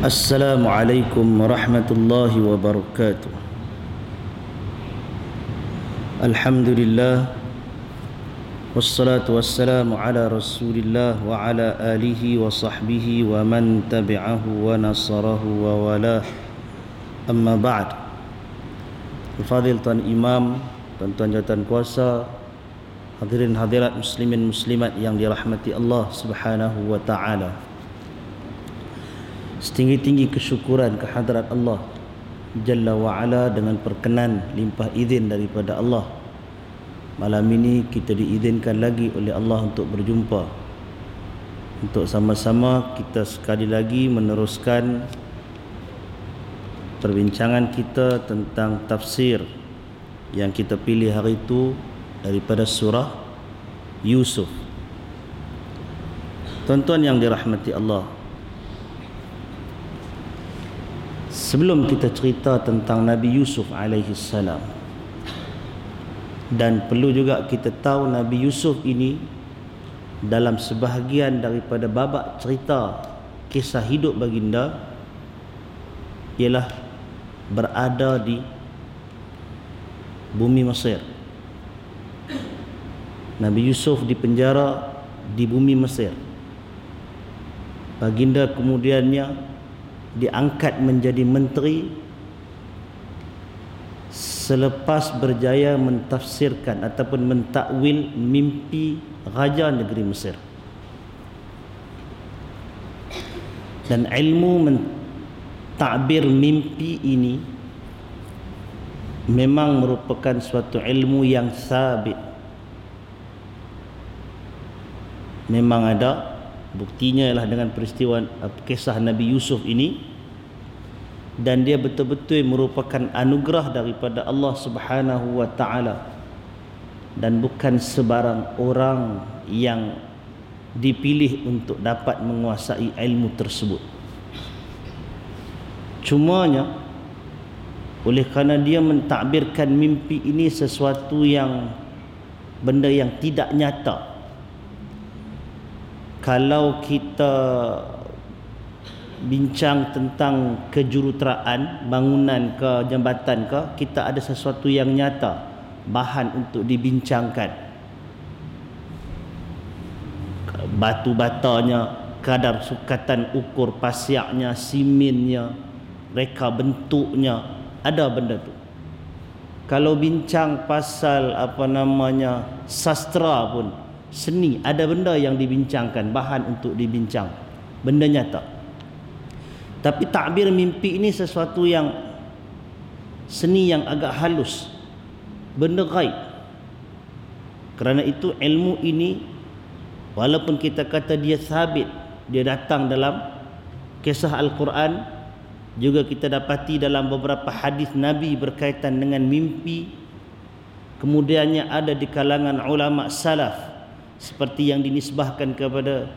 Assalamualaikum warahmatullahi wabarakatuh. Alhamdulillah, wassalatu wassalamu ala rasulillah wa ala alihi wa sahbihi wa man tabi'ahu wa nasarahu wa walah. Amma ba'd. Al-Fadhil Tuan Imam, tuan-tuan jawatan kuasa, hadirin hadirat muslimin muslimat yang dirahmati Allah Subhanahu wa taala. Setinggi-tinggi kesyukuran kehadrat Allah Jalla wa'ala dengan perkenan limpah izin daripada Allah. Malam ini kita diizinkan lagi oleh Allah untuk berjumpa, untuk sama-sama kita sekali lagi meneruskan perbincangan kita tentang tafsir yang kita pilih hari itu daripada surah Yusuf. Tuan-tuan yang dirahmati Allah, sebelum kita cerita tentang Nabi Yusuf alaihi salam, dan perlu juga kita tahu Nabi Yusuf ini dalam sebahagian daripada babak cerita kisah hidup baginda ialah berada di bumi Mesir. Nabi Yusuf dipenjara di bumi Mesir. Baginda kemudiannya diangkat menjadi menteri selepas berjaya mentafsirkan ataupun mentakwil mimpi raja negeri Mesir. Dan ilmu mentadbir mimpi ini memang merupakan suatu ilmu yang sabit. Memang ada buktinya ialah dengan peristiwa kisah Nabi Yusuf ini, dan dia betul-betul merupakan anugerah daripada Allah Subhanahu wa taala, dan bukan sebarang orang yang dipilih untuk dapat menguasai ilmu tersebut. Cumanya oleh kerana dia mentadbirkan mimpi ini sesuatu yang benda yang tidak nyata. Kalau kita bincang tentang kejuruteraan, bangunan ke jambatan ke, kita ada sesuatu yang nyata, bahan untuk dibincangkan. Batu batanya, kadar sukatan ukur pasiaknya, simennya, reka bentuknya, ada benda tu. Kalau bincang pasal sastra pun, seni, ada benda yang dibincangkan, bahan untuk dibincang, benda nyata. Tapi takbir mimpi ini sesuatu yang seni yang agak halus, benda gaib. Kerana itu ilmu ini walaupun kita kata dia sabit, dia datang dalam kisah Al-Quran, juga kita dapati dalam beberapa hadis Nabi berkaitan dengan mimpi, kemudiannya ada di kalangan ulama salaf seperti yang dinisbahkan kepada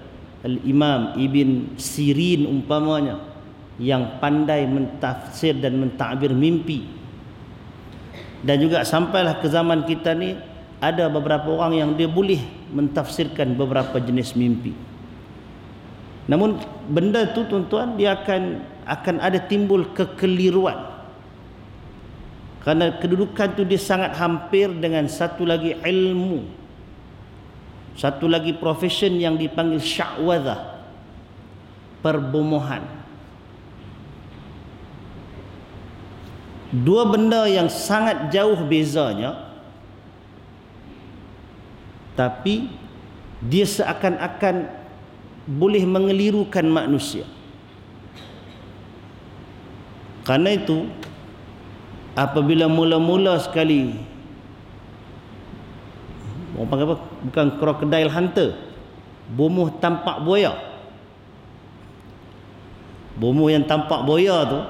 Al-Imam Ibn Sirin umpamanya, yang pandai mentafsir dan mentakbir mimpi. Dan juga sampailah ke zaman kita ni, ada beberapa orang yang dia boleh mentafsirkan beberapa jenis mimpi. Namun benda tu tuan-tuan, dia akan ada timbul kekeliruan, kerana kedudukan tu dia sangat hampir dengan satu lagi ilmu, satu lagi profession yang dipanggil sya'wadah, perbomohan. Dua benda yang sangat jauh bezanya, tapi dia seakan-akan boleh mengelirukan manusia. Karena itu apabila mula-mula sekali, orang panggil apa? Bukan crocodile hunter, bomoh tampak buaya. Bomoh yang tampak buaya tu,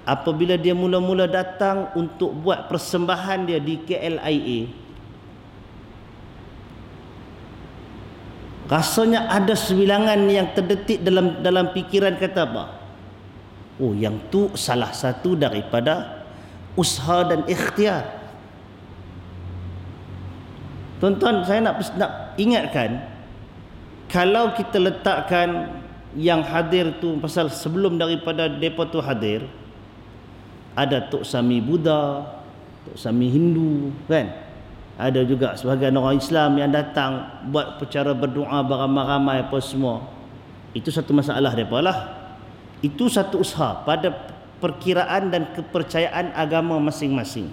apabila dia mula-mula datang untuk buat persembahan dia di KLIA, rasanya ada sebilangan yang terdetik dalam fikiran, kata apa? Oh, yang tu salah satu daripada usaha dan ikhtiar. Tuan-tuan, saya nak ingatkan, kalau kita letakkan yang hadir tu, pasal sebelum daripada depa tu hadir, ada Tok Sami Buddha, Tok Sami Hindu kan, ada juga sebahagian orang Islam yang datang buat percara berdoa beramai-ramai apa semua. Itu satu masalah depa lah. Itu satu usaha pada perkiraan dan kepercayaan agama masing-masing.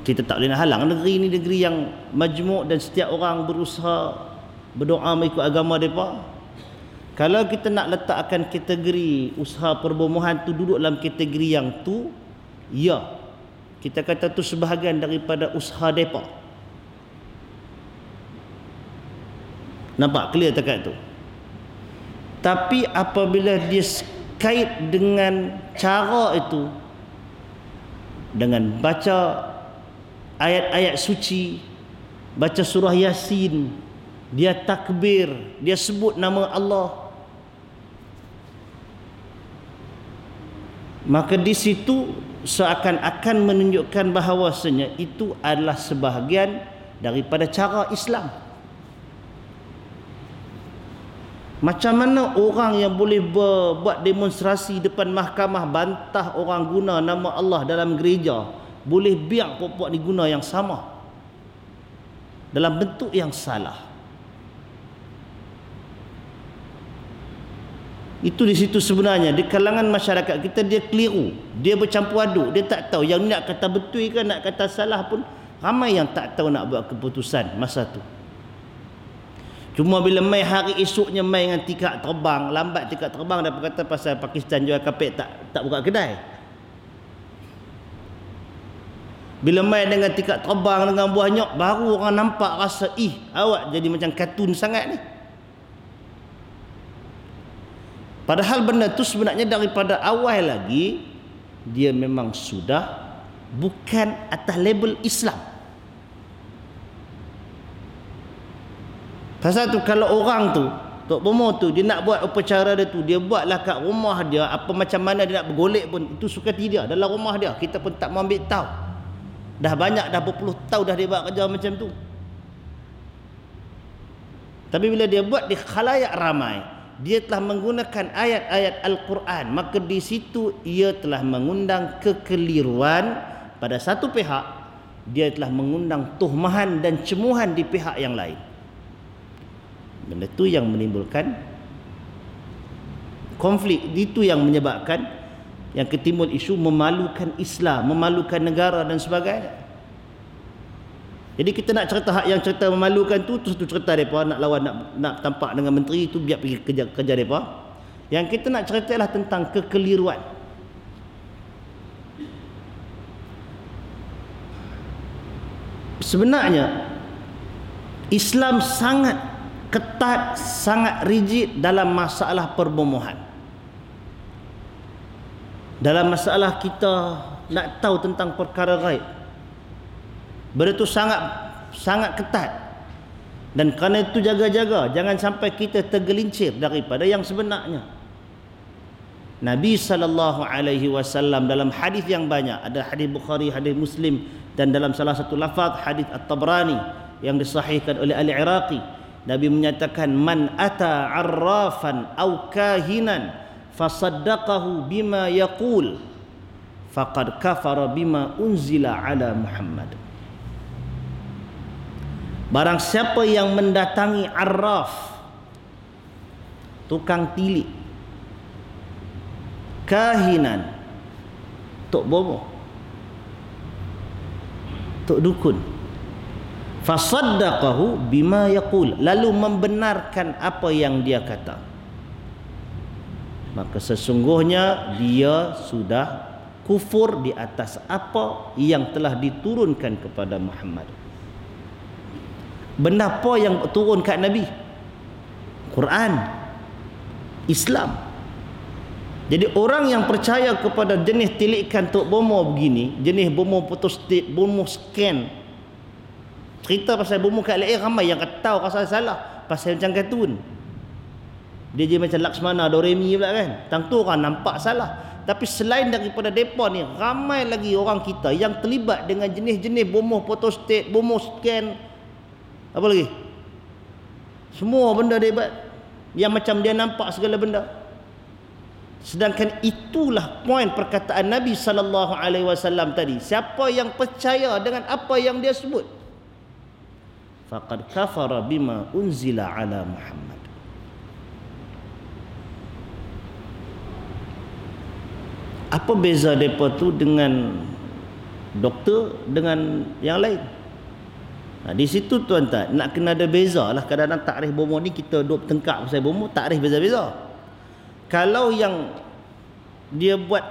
Kita tak boleh nak halang negeri ni negeri yang majmuk dan setiap orang berusaha berdoa mengikut agama mereka. Kalau kita nak letakkan kategori usaha perbomohan tu duduk dalam kategori yang tu, ya, kita kata tu sebahagian daripada usaha mereka. Nampak clear dekat tu. Tapi apabila dia kait dengan cara itu, dengan baca ayat-ayat suci, baca surah Yasin, dia takbir, dia sebut nama Allah, maka di situ seakan-akan menunjukkan bahawasanya itu adalah sebahagian daripada cara Islam. Macam mana orang yang boleh buat demonstrasi depan mahkamah bantah orang guna nama Allah dalam gereja, boleh biar puak-puak ni guna yang sama dalam bentuk yang salah? Itu di situ sebenarnya di kalangan masyarakat kita dia keliru, dia bercampur aduk, dia tak tahu yang nak kata betul ke nak kata salah pun. Ramai yang tak tahu nak buat keputusan masa tu. Cuma bila mai hari esoknya mai dengan tikak terbang, lambat tikak terbang, dapat kata pasal Pakistan jual kapek tak buka kedai. Bila mai dengan tikak terbang dengan buah nyok, baru orang nampak rasa awak jadi macam kartun sangat ni. Padahal benda tu sebenarnya daripada awal lagi dia memang sudah bukan atas label Islam. Pasal tu kalau orang tu, Tok Bomo tu, dia nak buat upacara dia tu, dia buatlah kat rumah dia, apa macam mana dia nak bergolek pun itu suka tidak dalam rumah dia, kita pun tak mau ambil tahu. Dah banyak, dah berpuluh tahun dah dia buat kerja macam tu. Tapi bila dia buat di khalayak ramai, dia telah menggunakan ayat-ayat Al-Quran, maka di situ ia telah mengundang kekeliruan pada satu pihak, dia telah mengundang tuhmahan dan cemuhan di pihak yang lain. Benda itu yang menimbulkan konflik, itu yang menyebabkan yang ketimbul isu memalukan Islam, memalukan negara dan sebagainya. Jadi kita nak cerita hak yang cerita memalukan tu satu cerita depa, nak lawan nak tampak dengan menteri tu biar pergi kerja depa. Yang kita nak ceritalah tentang kekeliruan. Sebenarnya Islam sangat ketat, sangat rigid dalam masalah perbomohan. Dalam masalah kita nak tahu tentang perkara gaib, benda itu sangat ketat. Dan kerana itu jaga-jaga jangan sampai kita tergelincir daripada yang sebenarnya. Nabi SAW dalam hadis yang banyak, ada hadis Bukhari, hadis Muslim, dan dalam salah satu lafaz hadis At-Tabrani yang disahihkan oleh Al-Iraqi, Nabi menyatakan, man ata arrafan aw kahinan fasaddaqahu bima yaqul faqad kafara bima unzila ala Muhammad. Barang siapa yang mendatangi arraf, tukang tilik, kahinan, tok bomo, tok dukun, fasaddaqahu bima yaqul, lalu membenarkan apa yang dia kata, maka sesungguhnya dia sudah kufur di atas apa yang telah diturunkan kepada Muhammad. Benda apa yang turun kat Nabi? Quran, Islam. Jadi orang yang percaya kepada jenis tilikan tok bomo begini, jenis bomo photostat, bomo scan, cerita pasal bomo kat lain, ramai yang tahu pasal salah, pasal macam kartun. Dia je macam Laksmana Doremi pula kan. Tang tu orang nampak salah. Tapi selain daripada depa ni, ramai lagi orang kita yang terlibat dengan jenis-jenis bomo photostat, bomo scan, apa lagi? Semua benda dia buat. yang macam dia nampak segala benda. Sedangkan itulah poin perkataan Nabi SAW tadi. Siapa yang percaya dengan apa yang dia sebut, faqad kafara bima unzila ala Muhammad. Apa beza mereka tu dengan doktor dengan yang lain? Di situ tuan-tuan nak kena ada beza lah. Kadang-kadang takrif bomo ni kita duk tengkak pasal bomo, takrif beza-beza. Kalau yang dia buat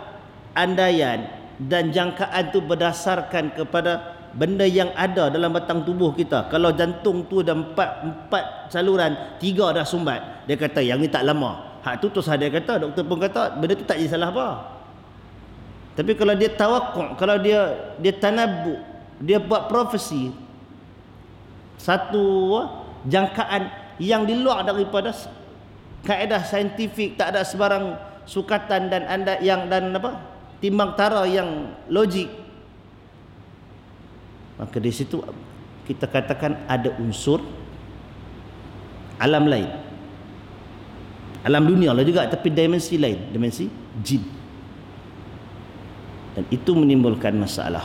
andaian dan jangkaan tu berdasarkan kepada benda yang ada dalam batang tubuh kita. Kalau jantung tu ada empat saluran, 3 dah sumbat, dia kata yang ni tak lama. Hak tu terus dia kata, doktor pun kata benda tu tak jadi salah apa. Tapi kalau dia tawakuk, kalau dia tanabuk, dia buat profesi, satu jangkaan yang di luar daripada kaedah saintifik, tak ada sebarang sukatan dan timbang tara yang logik, maka di situ kita katakan ada unsur alam lain, alam dunia lah juga, tapi dimensi lain, dimensi jin, dan itu menimbulkan masalah.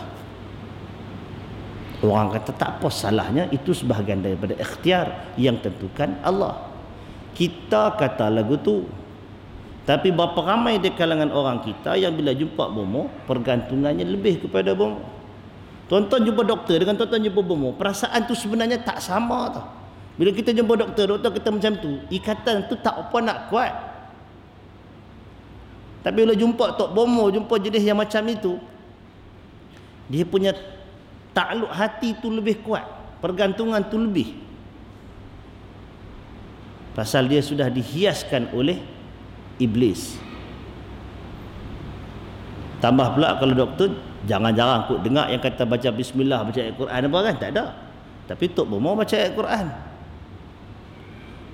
Orang kata tak apa salahnya, itu sebahagian daripada ikhtiar yang tentukan Allah. Kita kata lagu tu, tapi berapa ramai di kalangan orang kita yang bila jumpa bomo, pergantungannya lebih kepada bomo. Tuan-tuan jumpa doktor dengan tuan-tuan jumpa bomo, perasaan tu sebenarnya tak sama tau. Bila kita jumpa doktor kata macam tu, ikatan tu tak apa nak kuat. Tapi bila jumpa tok bomo, jumpa jenis yang macam itu, dia punya takluk hati tu lebih kuat, pergantungan tu lebih. Pasal dia sudah dihiaskan oleh iblis. Tambah pula kalau doktor jarang-jarang kut dengar yang kata baca bismillah, baca ayat Quran apa kan, tak ada. Tapi tok bomo baca ayat Quran.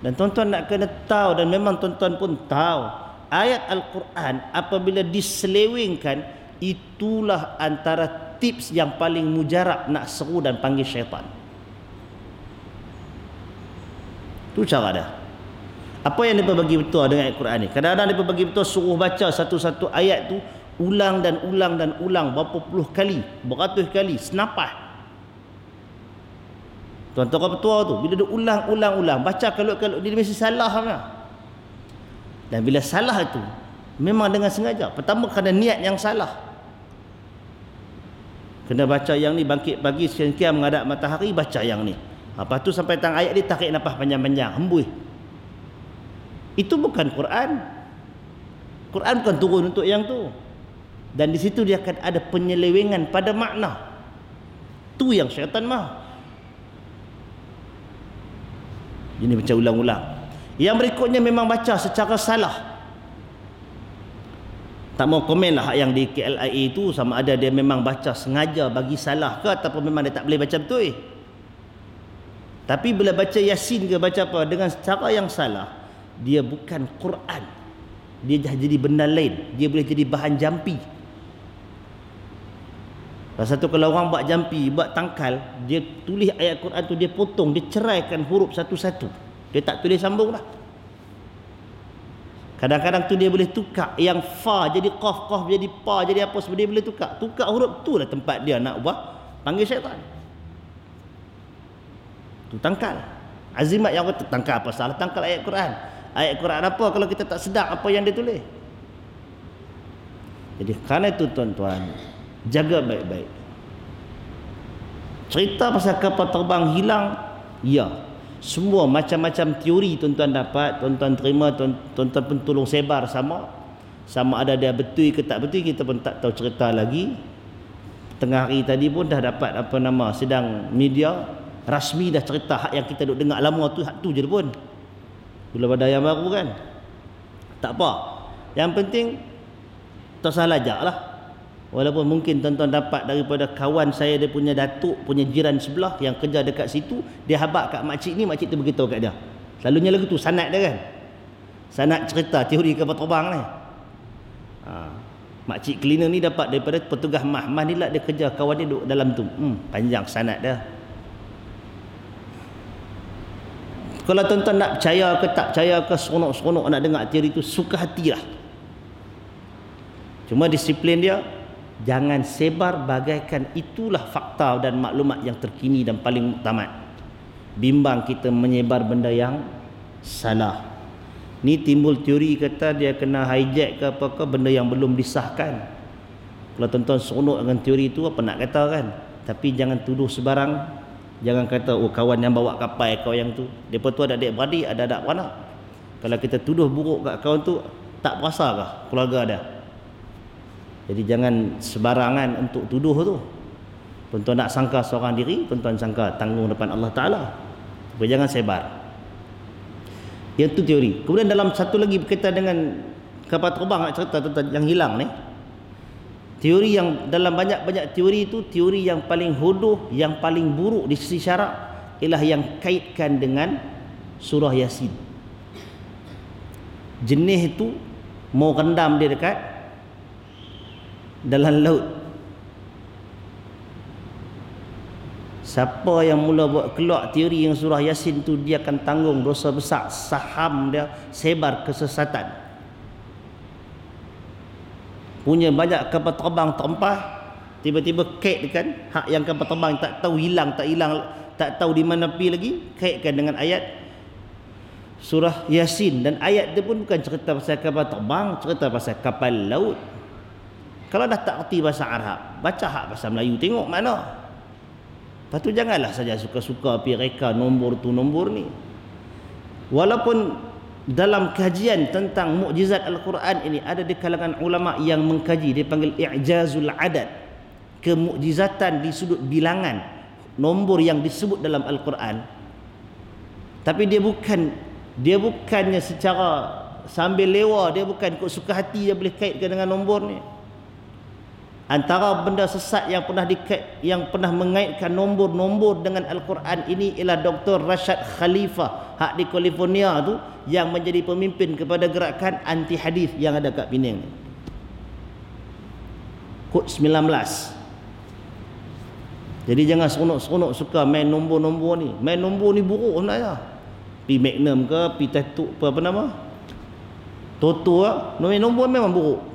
Dan tuan-tuan nak kena tahu, dan memang tuan-tuan pun tahu, ayat Al-Quran apabila diselewengkan, itulah antara tips yang paling mujarab nak seru dan panggil syaitan. Itu cara dia. Apa yang dia bagi betul dengan ayat Quran ni? Kadang-kadang dia bagi betul suruh baca satu-satu ayat tu ulang dan ulang dan ulang berapa puluh kali, beratus kali, senapah. Tuan-tuan petua tu bila dia ulang, baca kalau dia mesti salah kan. Dan bila salah itu memang dengan sengaja. Pertama kerana niat yang salah. Kena baca yang ni, bangkit pagi sekian menghadap matahari, baca yang ni. Lepas tu sampai tang ayat dia tarik nafas panjang-panjang, hembus. Itu bukan Quran. Quran bukan turun untuk yang tu. Dan di situ dia akan ada penyelewengan pada makna. Tu yang syaitan mahu. Ini baca ulang-ulang. Yang berikutnya memang baca secara salah. Tak mau komen lah yang di KLIA itu, sama ada dia memang baca sengaja bagi salah ke ataupun memang dia tak boleh baca betul. Tapi bila baca Yasin ke baca apa dengan cara yang salah, dia bukan Quran. Dia dah jadi benda lain. Dia boleh jadi bahan jampi. Pasal tu kalau orang buat jampi, buat tangkal, dia tulis ayat Quran tu, dia potong, dia ceraikan huruf satu-satu. Dia tak tulis sambung dah. Kadang-kadang tu dia boleh tukar yang fa jadi qaf, qaf jadi pa, jadi apa semua dia boleh tukar. Tukar huruf tu lah tempat dia nak ubah, panggil syaitan. Tu tangkal. Azimat yang kata tangkal apa salah, tangkal ayat Quran. Ayat Quran apa kalau kita tak sedar apa yang dia tulis. Jadi kerana itu tuan-tuan, jaga baik-baik. Cerita pasal kapal terbang hilang, ya. Semua macam-macam teori tuan-tuan dapat, tuan-tuan terima, tuan-tuan pun tolong sebar sama ada dia betul ke tak betul, kita pun tak tahu cerita lagi. Tengah hari tadi pun dah dapat sidang media rasmi dah cerita hak yang kita duk dengar lama tu, hak tu je pun. Belum ada yang baru kan. Tak apa. Yang penting tak salah ajak lah. Walaupun mungkin tuan-tuan dapat daripada kawan saya, dia punya datuk, punya jiran sebelah yang kerja dekat situ, dia habaq kat makcik ni, makcik tu beritahu kat dia. Selalunya lagu tu sanad dia kan. Sanad cerita teori kapal terbang ni. Makcik cleaner ni dapat daripada petugas mah ni lah, dia kerja kawan dia duduk dalam tu. Panjang sanad dia. Kalau tuan-tuan nak percaya ke tak percaya ke, seronok-seronok nak dengar teori tu, suka hatilah. Cuma disiplin dia, jangan sebar bagaikan itulah fakta dan maklumat yang terkini dan paling muktamad. Bimbang kita menyebar benda yang salah. Ni timbul teori kata dia kena hijack ke apa ke, benda yang belum disahkan. Kalau tuan-tuan seronok dengan teori tu, apa nak kata kan. Tapi jangan tuduh sebarang. Jangan kata oh kawan yang bawa kapal kau yang tu. Depa tu ada adik-beradik, ada anak beranak. Kalau kita tuduh buruk kat kawan tu, tak berasa kah keluarga dia? Jadi jangan sebarangan untuk tuduh tu. Tuan-tuan nak sangka seorang diri, tuan-tuan sangka tanggung depan Allah Ta'ala. Tapi jangan sebar. Yang tu teori. Kemudian dalam satu lagi berkaitan dengan kapal terbang, nak cerita tentang yang hilang ni. Teori yang dalam banyak-banyak teori itu, teori yang paling hodoh, yang paling buruk di sisi syarak ialah yang kaitkan dengan surah Yasin. Jenis itu mau rendam dia dekat dalam laut. Siapa yang mula buat keluar teori yang surah Yasin tu, dia akan tanggung dosa besar, saham dia sebar kesesatan. Punya banyak kapal terbang terempah, tiba-tiba kaitkan hak yang kapal terbang tak tahu hilang, tak tahu di mana pi lagi, kaitkan dengan ayat surah Yasin. Dan ayat dia pun bukan cerita pasal kapal terbang, cerita pasal kapal laut. Kalau dah tak erti bahasa Arab, baca hak bahasa Melayu, tengok mana. Lepas tu janganlah saja suka-suka pi reka nombor tu nombor ni. Walaupun dalam kajian tentang mukjizat Al-Quran ini ada di kalangan ulama yang mengkaji, dia panggil i'jazul adad, kemukjizatan di sudut bilangan nombor yang disebut dalam Al-Quran. Tapi dia bukannya secara sambil lewa, dia bukan ikut suka hati dia boleh kaitkan dengan nombor ni. Antara benda sesat yang pernah mengaitkan nombor-nombor dengan Al-Quran ini ialah Dr. Rashad Khalifah hak di California tu, yang menjadi pemimpin kepada gerakan anti hadis yang ada kat Penang ni. Kod 19. Jadi jangan seronok-seronok suka main nombor-nombor ni. Main nombor ni buruk sebenarnya. Pi Magnum ke, pi Tattoo apa nama? Toto lah. Main nombor memang buruk.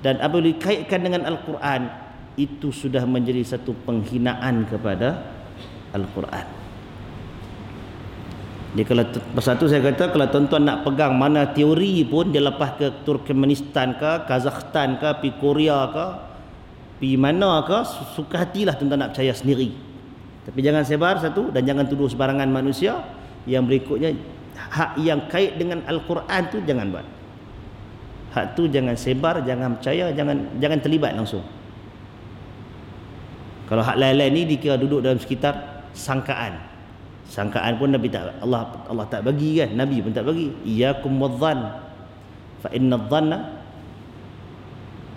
Dan apabila dikaitkan dengan Al-Quran, itu sudah menjadi satu penghinaan kepada Al-Quran. Jadi kalau pasal tu saya kata, kalau tuan-tuan nak pegang mana teori pun, dia lepas ke Turkmenistan ke, Kazakhstan ke, pi Korea ke, pi mana ke, suka hatilah tuan-tuan nak percaya sendiri. Tapi jangan sebar satu, dan jangan tuduh sebarangan manusia. Yang berikutnya, hak yang kait dengan Al-Quran tu jangan buat. Hak tu jangan sebar, jangan percaya, jangan terlibat langsung. Kalau hak lain-lain ni dikira duduk dalam sekitar sangkaan. Sangkaan pun Nabi tak, Allah tak bagi kan, Nabi pun tak bagi. Iyyakum wadh-dhann fa inna adh-dhanna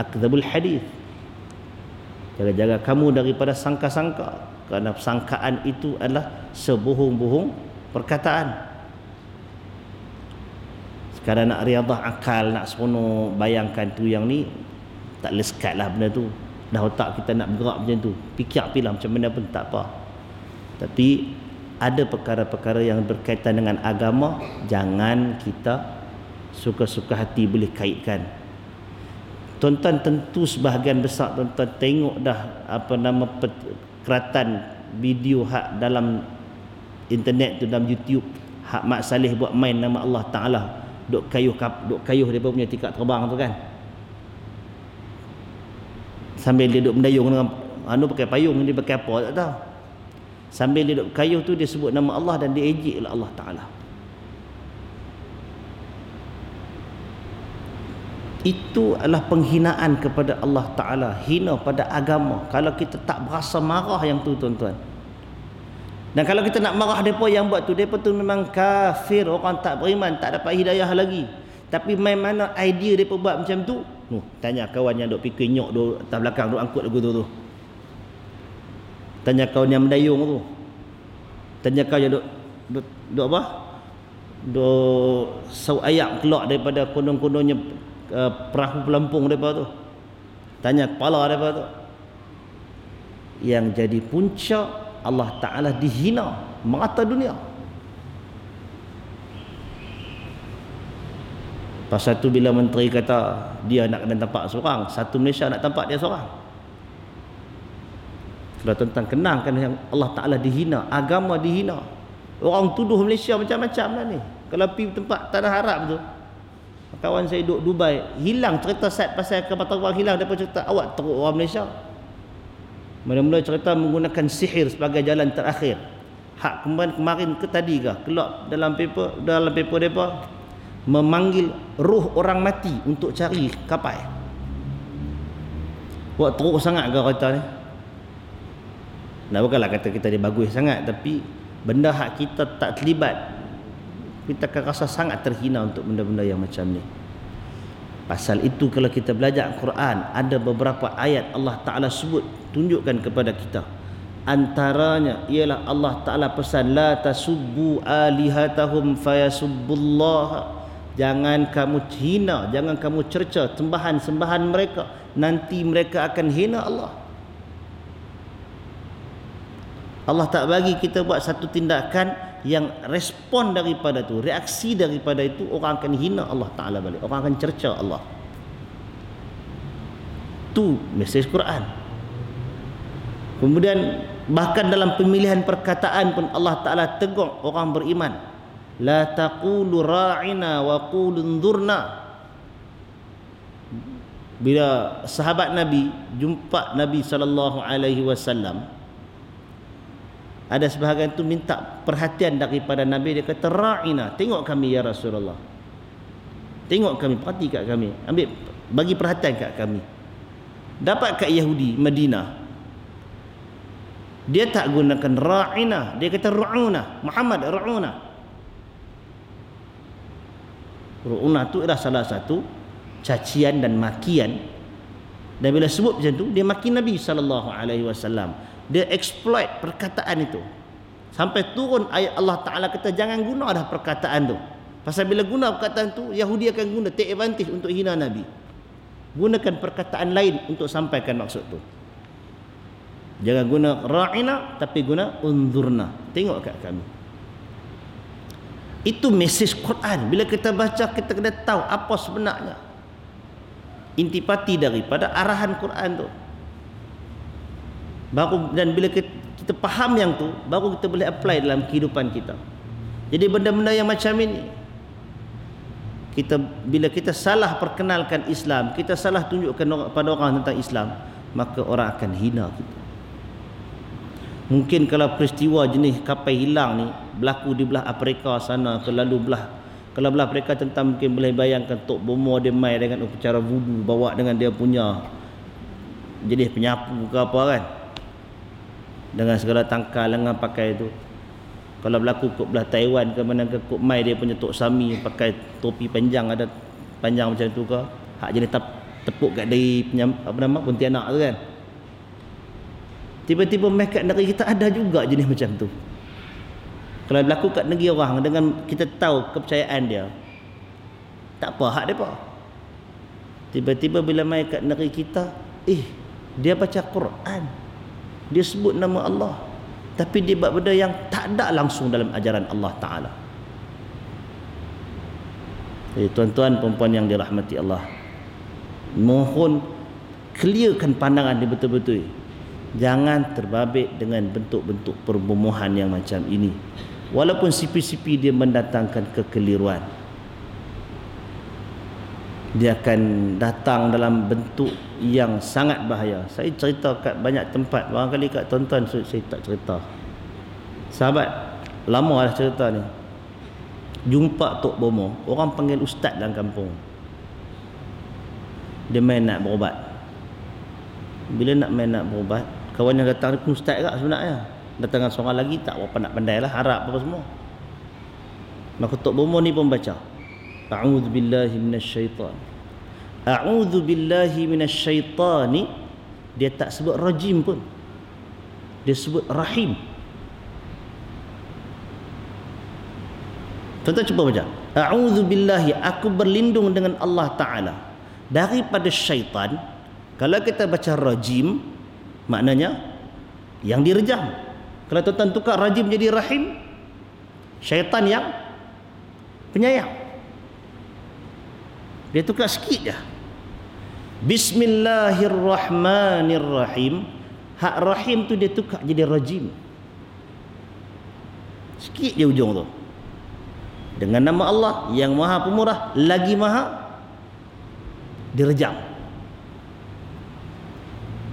akdzabul hadith. Jaga-jaga kamu daripada sangka-sangka, kerana sangkaan itu adalah sebohong-bohong perkataan. Sekarang nak riadah akal, nak seronok bayangkan tu yang ni, tak leskat lah benda tu. Dah otak kita nak bergerak macam tu, fikir-fikirlah macam mana pun tak apa. Tapi ada perkara-perkara yang berkaitan dengan agama, jangan kita suka-suka hati boleh kaitkan. Tuan-tuan tentu sebahagian besar tuan-tuan tengok dah keratan video hak dalam internet tu, dalam YouTube, hak Mak Saleh buat main nama Allah Ta'ala, duk kayuh dia punya tikar terbang tu kan, sambil dia duk mendayung dengan pakai payung, dia pakai apa tak tahu. Sambil dia duk kayuh tu, dia sebut nama Allah dan dia ejek oleh Allah Ta'ala. Itu adalah penghinaan kepada Allah Ta'ala, hina pada agama. Kalau kita tak berasa marah yang tu tuan-tuan, dan kalau kita nak marah mereka yang buat tu, mereka tu memang kafir, orang tak beriman, tak dapat hidayah lagi. Tapi main mana idea mereka buat macam tu? Tanya kawan yang duk fikir nyok duk atas belakang duk angkut lagu tu. Tanya kawan yang mendayung tu. Tanya kawan yang duk apa? Duk sau ayak keluar daripada kondong-kondongnya perahu pelampung mereka tu. Tanya kepala mereka tu. Yang jadi punca, Allah Ta'ala dihina merata dunia. Pasal tu bila menteri kata dia nak kena tampak seorang, satu Malaysia nak tampak dia seorang. Kalau tuan-tuan kenangkan yang Allah Ta'ala dihina, agama dihina. Orang tuduh Malaysia macam-macam lah ni. Kalau pergi tempat tanah Arab tu, kawan saya duduk Dubai, hilang cerita set pasal kapal terbang hilang, daripada cerita awak teruk orang Malaysia. Mula-mula cerita menggunakan sihir sebagai jalan terakhir. Hak kemarin ke tadi ke keluar dalam paper mereka memanggil roh orang mati untuk cari kapal. Buat teruk sangat ke kata ni. Nah, bukanlah kata kita dia bagus sangat, tapi benda hak kita tak terlibat, kita akan rasa sangat terhina untuk benda-benda yang macam ni. Pasal itu kalau kita belajar Quran, ada beberapa ayat Allah Ta'ala sebut, tunjukkan kepada kita. Antaranya ialah Allah Ta'ala pesan, la tasubbu alihatahum fayasubbullah. Jangan kamu hina, jangan kamu cerca sembahan-sembahan mereka, nanti mereka akan hina Allah. Allah tak bagi kita buat satu tindakan yang respon daripada tu, reaksi daripada itu, orang akan hina Allah Ta'ala balik, orang akan cerca Allah. Tu mesej Quran. Kemudian bahkan dalam pemilihan perkataan pun Allah Ta'ala tegur orang beriman, la taqulu ra'ina wa qulu unzurna. Bila sahabat Nabi jumpa Nabi SAW, ada sebahagian tu minta perhatian daripada Nabi. Dia kata, ra'ina, tengok kami ya Rasulullah, tengok kami, perhati kat kami, ambil, bagi perhatian kat kami. Dapat kat Yahudi Madinah, dia tak gunakan ra'ina, dia kata ru'una. Muhammad ru'una. Ru'una tu adalah salah satu cacian dan makian. Dan bila sebut macam tu, dia maki Nabi SAW. Dia exploit perkataan itu, sampai turun ayat Allah Ta'ala kata jangan guna dah perkataan tu. Pasal bila guna perkataan tu, Yahudi akan guna, take advantage untuk hina Nabi. Gunakan perkataan lain untuk sampaikan maksud tu. Jangan guna ra'ina, tapi guna unzurna, tengok kat kami. Itu mesej Quran. Bila kita baca, kita kena tahu apa sebenarnya intipati daripada arahan Quran tu. Baru, dan bila kita faham yang tu, baru kita boleh apply dalam kehidupan kita. Jadi benda-benda yang macam ini, bila kita salah perkenalkan Islam, kita salah tunjukkan pada orang tentang Islam, maka orang akan hina kita. Mungkin kalau peristiwa jenis kapal hilang ni berlaku di belah Afrika sana, kalau belah Afrika tentang, mungkin boleh bayangkan Tok Bomo dia mai dengan upacara vudu, bawa dengan dia punya jenis penyapu ke apa kan, dengan segala tangkal lengan pakai tu. Kalau berlaku kot belah Taiwan ke mana ke, kot mai dia punya Tok Sami pakai topi panjang, ada panjang macam tu ke, hak jenis tepuk kat dari apa nama Pontianak tu kan. Tiba-tiba mai kat negeri kita ada juga jenis macam tu. Kalau berlaku kat negeri orang, dengan kita tahu kepercayaan dia, tak apa hak depa. Tiba-tiba bila mai kat negeri kita, dia baca Quran, dia sebut nama Allah, tapi dia buat benda yang tak ada langsung dalam ajaran Allah Ta'ala. Jadi tuan-tuan perempuan yang dirahmati Allah, mohon clearkan pandangan dia betul-betul. Jangan terbabit dengan bentuk-bentuk perbomohan yang macam ini. Walaupun sipi-sipi dia mendatangkan kekeliruan, dia akan datang dalam bentuk yang sangat bahaya. Saya cerita kat banyak tempat, barangkali kat tuan-tuan saya tak cerita. Sahabat lama dah cerita ni, jumpa Tok Bomo, orang panggil ustaz dalam kampung. Dia main nak berubat. Bila nak main nak berubat, kawan yang datang ni pun ustaz kat sebenarnya. Datang seorang lagi tak berapa nak pandai lah, harap apa semua. Maka Tok Bomo ni pun baca, a'udzubillahi minasyaitan, a'udzubillahi minasyaitani. Dia tak sebut rajim pun, dia sebut rahim. Tuan-tuan cuba baca, a'udzubillahi, aku berlindung dengan Allah Ta'ala daripada syaitan. Kalau kita baca rajim, maknanya yang direjam. Kalau tuan-tuan tukar rajim jadi rahim, syaitan yang penyayang. Dia tukar sikit je. Bismillahirrahmanirrahim. Hak rahim tu dia tukar jadi rajim. Sikit je ujung tu. Dengan nama Allah yang Maha Pemurah lagi Maha direjam.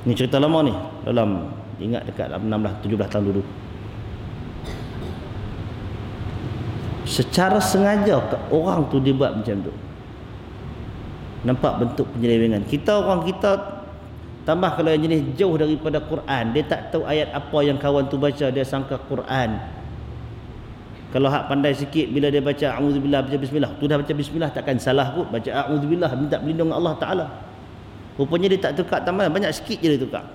Ni cerita lama ni, dalam ingat dekat 16-17 tahun dulu. Secara sengaja orang tu dia buat macam tu. Nampak bentuk penyelewengan. Orang kita tambah kalau yang jenis jauh daripada Quran, dia tak tahu ayat apa yang kawan tu baca, dia sangka Quran. Kalau hak pandai sikit, bila dia baca a'udzubillah, baca bismillah, tu dah baca bismillah takkan salah kot, baca a'udzubillah minta perlindungan Allah Taala. Rupanya dia tak tukar tambah, banyak sikit je dia tukar.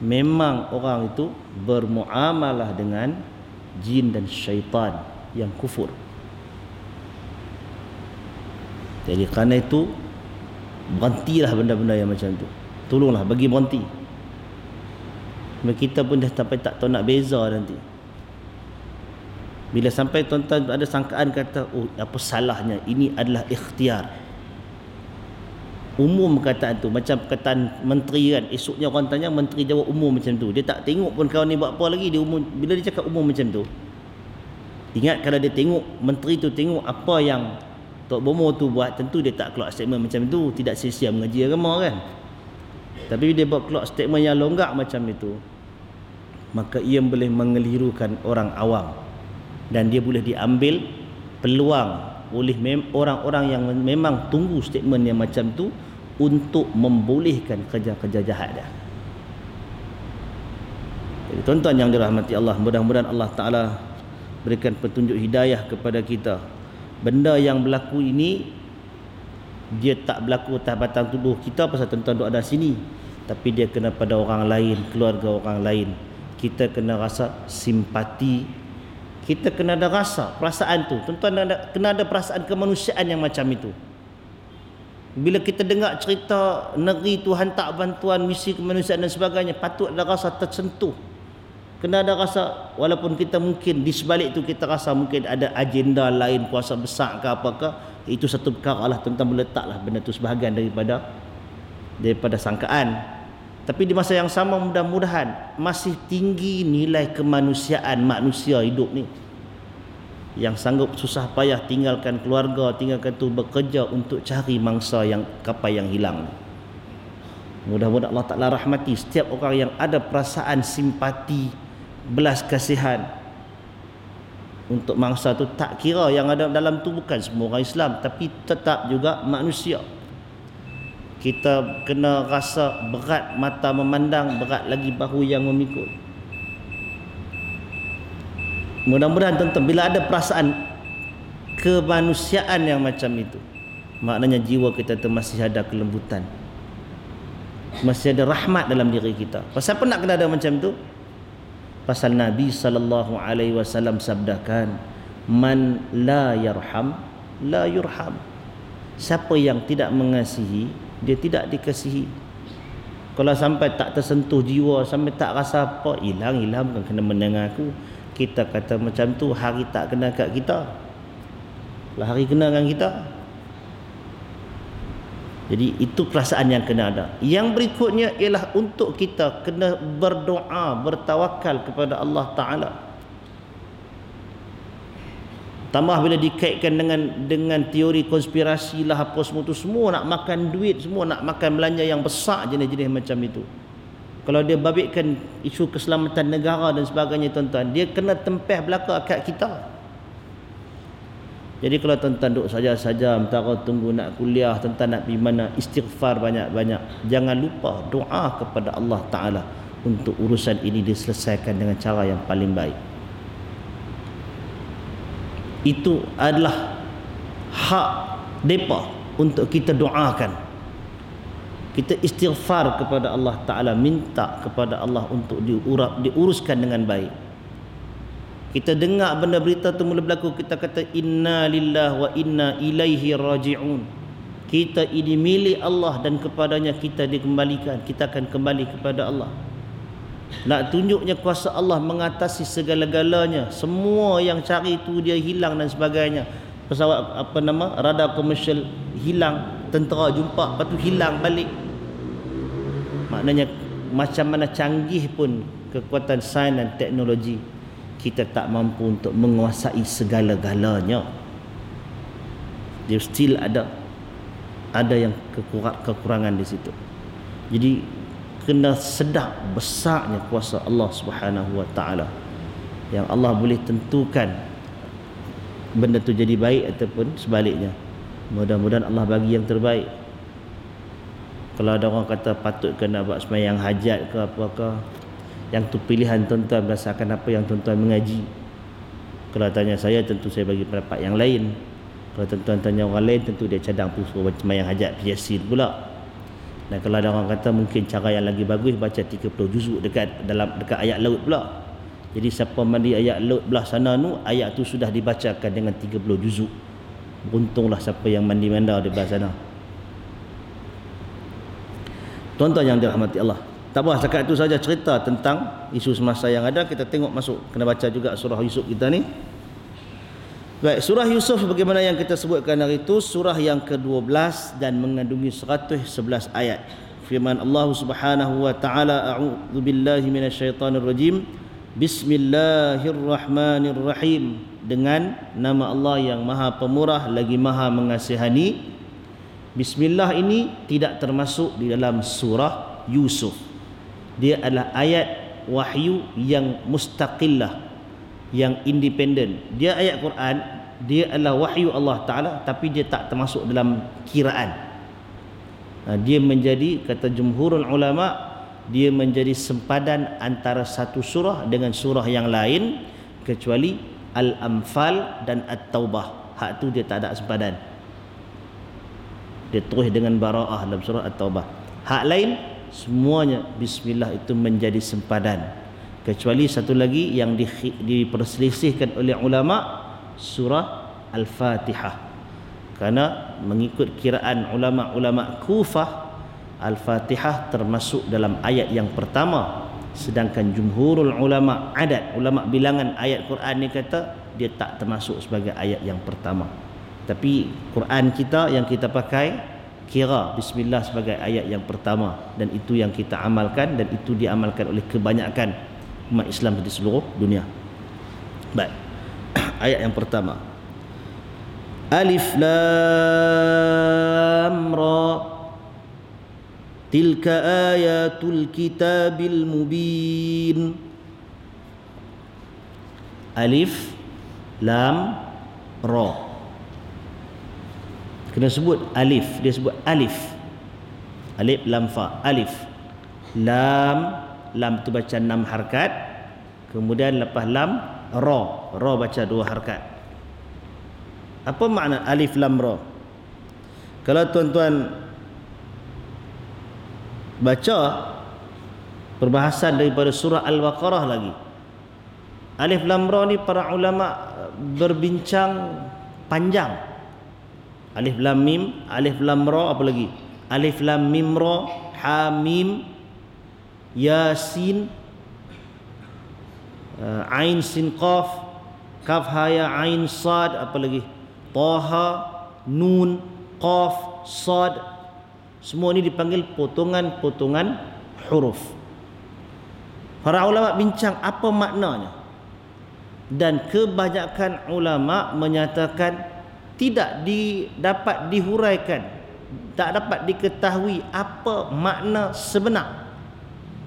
Memang orang itu bermuamalah dengan jin dan syaitan yang kufur. Jadi kerana itu, berhentilah benda-benda yang macam tu. Tolonglah bagi berhenti. Kita pun dah sampai tak tahu nak beza nanti. Bila sampai tuan-tuan ada sangkaan kata, oh apa salahnya, ini adalah ikhtiar. Umum perkataan tu, macam perkataan menteri kan, esoknya orang tanya, menteri jawab umum macam tu. Dia tak tengok pun kawan ni buat apa lagi, dia umum. Bila dia cakap umum macam tu, ingat kalau dia tengok, menteri tu tengok apa yang Tok Bomo tu buat, tentu dia tak keluar statement macam tu. Tidak sia-sia mengaji agama kan. Tapi dia buat keluar statement yang longgak macam itu, maka ia boleh mengelirukan orang awam, dan dia boleh diambil peluang oleh orang-orang yang memang tunggu statement yang macam tu untuk membolehkan kerja-kerja jahat dia. Jadi tuan-tuan yang dirahmati Allah, mudah-mudahan Allah Ta'ala berikan petunjuk hidayah kepada kita. Benda yang berlaku ini, dia tak berlaku atas batang tubuh kita pasal tuan-tuan duduk ada sini, tapi dia kena pada orang lain, keluarga orang lain. Kita kena rasa simpati, kita kena ada rasa perasaan tu. Tuan-tuan kena ada perasaan kemanusiaan yang macam itu. Bila kita dengar cerita negeri Tuhan tak bantuan, misi kemanusiaan dan sebagainya, patut ada rasa tersentuh. Kena ada rasa, walaupun kita mungkin di sebalik tu kita rasa mungkin ada agenda lain, kuasa besar ke apakah, itu satu perkara lah, tuan-tuan meletaklah benda tu sebahagian daripada sangkaan. Tapi di masa yang sama, mudah-mudahan masih tinggi nilai kemanusiaan manusia hidup ni, yang sanggup susah payah tinggalkan keluarga, tinggalkan tu, bekerja untuk cari mangsa yang kapal yang hilang. Mudah-mudahan Allah Ta'ala rahmati setiap orang yang ada perasaan simpati, belas kasihan untuk mangsa tu. Tak kira yang ada dalam tu bukan semua orang Islam, tapi tetap juga manusia. Kita kena rasa berat mata memandang, berat lagi bahu yang memikul. Mudah-mudahan tuan-tuan, bila ada perasaan kemanusiaan yang macam itu, maknanya jiwa kita tu masih ada kelembutan, masih ada rahmat dalam diri kita. Pasal apa nak kena ada macam tu? Pasal Nabi SAW sabdakan, man la yarham la yurham. Siapa yang tidak mengasihi, dia tidak dikasihi. Kalau sampai tak tersentuh jiwa, sampai tak rasa apa, hilang bukan kena mendengar aku. Kita kata macam tu, hari tak kena kat kita, lah hari kena dengan kita. Jadi itu perasaan yang kena ada. Yang berikutnya ialah untuk kita kena berdoa, bertawakal kepada Allah Ta'ala. Tambah bila dikaitkan dengan teori konspirasi lah apa semua tu, semua nak makan duit, semua nak makan belanja yang besar, jenis-jenis macam itu. Kalau dia babitkan isu keselamatan negara dan sebagainya, tuan-tuan, dia kena tempeh belaka kat kita. Jadi kalau tuan-tuan duduk saja-saja, mentara tunggu nak kuliah, tuan-tuan nak pergi mana, istighfar banyak-banyak. Jangan lupa doa kepada Allah Ta'ala untuk urusan ini diselesaikan dengan cara yang paling baik. Itu adalah hak mereka untuk kita doakan. Kita istighfar kepada Allah Ta'ala, minta kepada Allah untuk diuruskan dengan baik. Kita dengar benda berita tu mula berlaku, kita kata inna lillahi wa inna ilaihi raji'un. Kita ini milik Allah dan kepadanya kita dikembalikan. Kita akan kembali kepada Allah. Nak tunjuknya kuasa Allah mengatasi segala-galanya. Semua yang cari itu dia hilang dan sebagainya. pesawat radar komersial hilang, tentera jumpa, lepas tu hilang balik. Maknanya macam mana canggih pun kekuatan sains dan teknologi, kita tak mampu untuk menguasai segala-galanya. Dia still ada yang kekurangan di situ. Jadi kena sedar besarnya kuasa Allah Subhanahu wa taala, yang Allah boleh tentukan benda tu jadi baik ataupun sebaliknya. Mudah-mudahan Allah bagi yang terbaik. Kalau ada orang kata patut kena buat sembahyang hajat ke apakah, yang tu pilihan tuan-tuan berdasarkan apa yang tuan-tuan mengaji. Kalau tanya saya, tentu saya bagi pendapat yang lain. Kalau tuan-tuan tanya orang lain, tentu dia cadang suruh baca sembahyang hajat Yasin pula. Dan kalau ada orang kata mungkin cara yang lagi bagus baca 30 juzuk dekat ayat laut pula. Jadi siapa mandi ayat laut belah sana tu, ayat tu sudah dibacakan dengan 30 juzuk. Beruntunglah siapa yang mandi manda di belah sana. Tuan-tuan yang dirahmati Allah, tak apa, setakat itu saja cerita tentang isu semasa yang ada. Kita tengok masuk, kena baca juga surah Yusuf kita ni. Baik, surah Yusuf bagaimana yang kita sebutkan hari itu, surah yang ke-12 dan mengandungi 111 ayat. Firman Allah Subhanahu wa taala, a'udzu billahi minasyaitonir rajim. Bismillahirrahmanirrahim. Dengan nama Allah yang Maha Pemurah lagi Maha Mengasihani. Bismillah ini tidak termasuk di dalam surah Yusuf. Dia adalah ayat wahyu yang mustaqillah, yang independen. Dia ayat Quran, dia adalah wahyu Allah Ta'ala, tapi dia tak termasuk dalam kiraan. Dia menjadi, kata jumhurul ulama, dia menjadi sempadan antara satu surah dengan surah yang lain, kecuali Al-Anfal dan At-Taubah. Hak tu dia tak ada sempadan. Dia terus dengan Bara'ah dalam surah At-Taubah. Hak lain semuanya Bismillah itu menjadi sempadan, kecuali satu lagi yang diperselisihkan oleh ulama, surah Al-Fatihah. Kerana mengikut kiraan ulama-ulama Kufah, Al-Fatihah termasuk dalam ayat yang pertama, sedangkan jumhurul ulama ulama bilangan ayat Quran ni kata dia tak termasuk sebagai ayat yang pertama. Tapi Quran kita yang kita pakai kira Bismillah sebagai ayat yang pertama, dan itu yang kita amalkan, dan itu diamalkan oleh kebanyakan umat Islam di seluruh dunia. Baik. Ayat yang pertama, Alif Lam Ra, tilka ayatul kitabil mubin. Alif Lam Ra, kena sebut alif, dia sebut alif. Alif lam fa, alif. Lam tu baca 6 harakat. Kemudian lepas lam, ra baca 2 harakat. Apa makna alif lam ra? Kalau tuan-tuan baca perbahasan daripada surah Al-Baqarah lagi, alif lam ra ni para ulama berbincang panjang. Alif lam mim, alif lam ra, apa lagi? Alif lam mim ra, ha mim, yasin, ain sin qaf, kaf ha ya ain sad, apa lagi? Taha, nun, qaf, sad. Semua ini dipanggil potongan-potongan huruf. Para ulama bincang apa maknanya, dan kebanyakan ulama menyatakan tidak dapat dihuraikan, tak dapat diketahui apa makna sebenar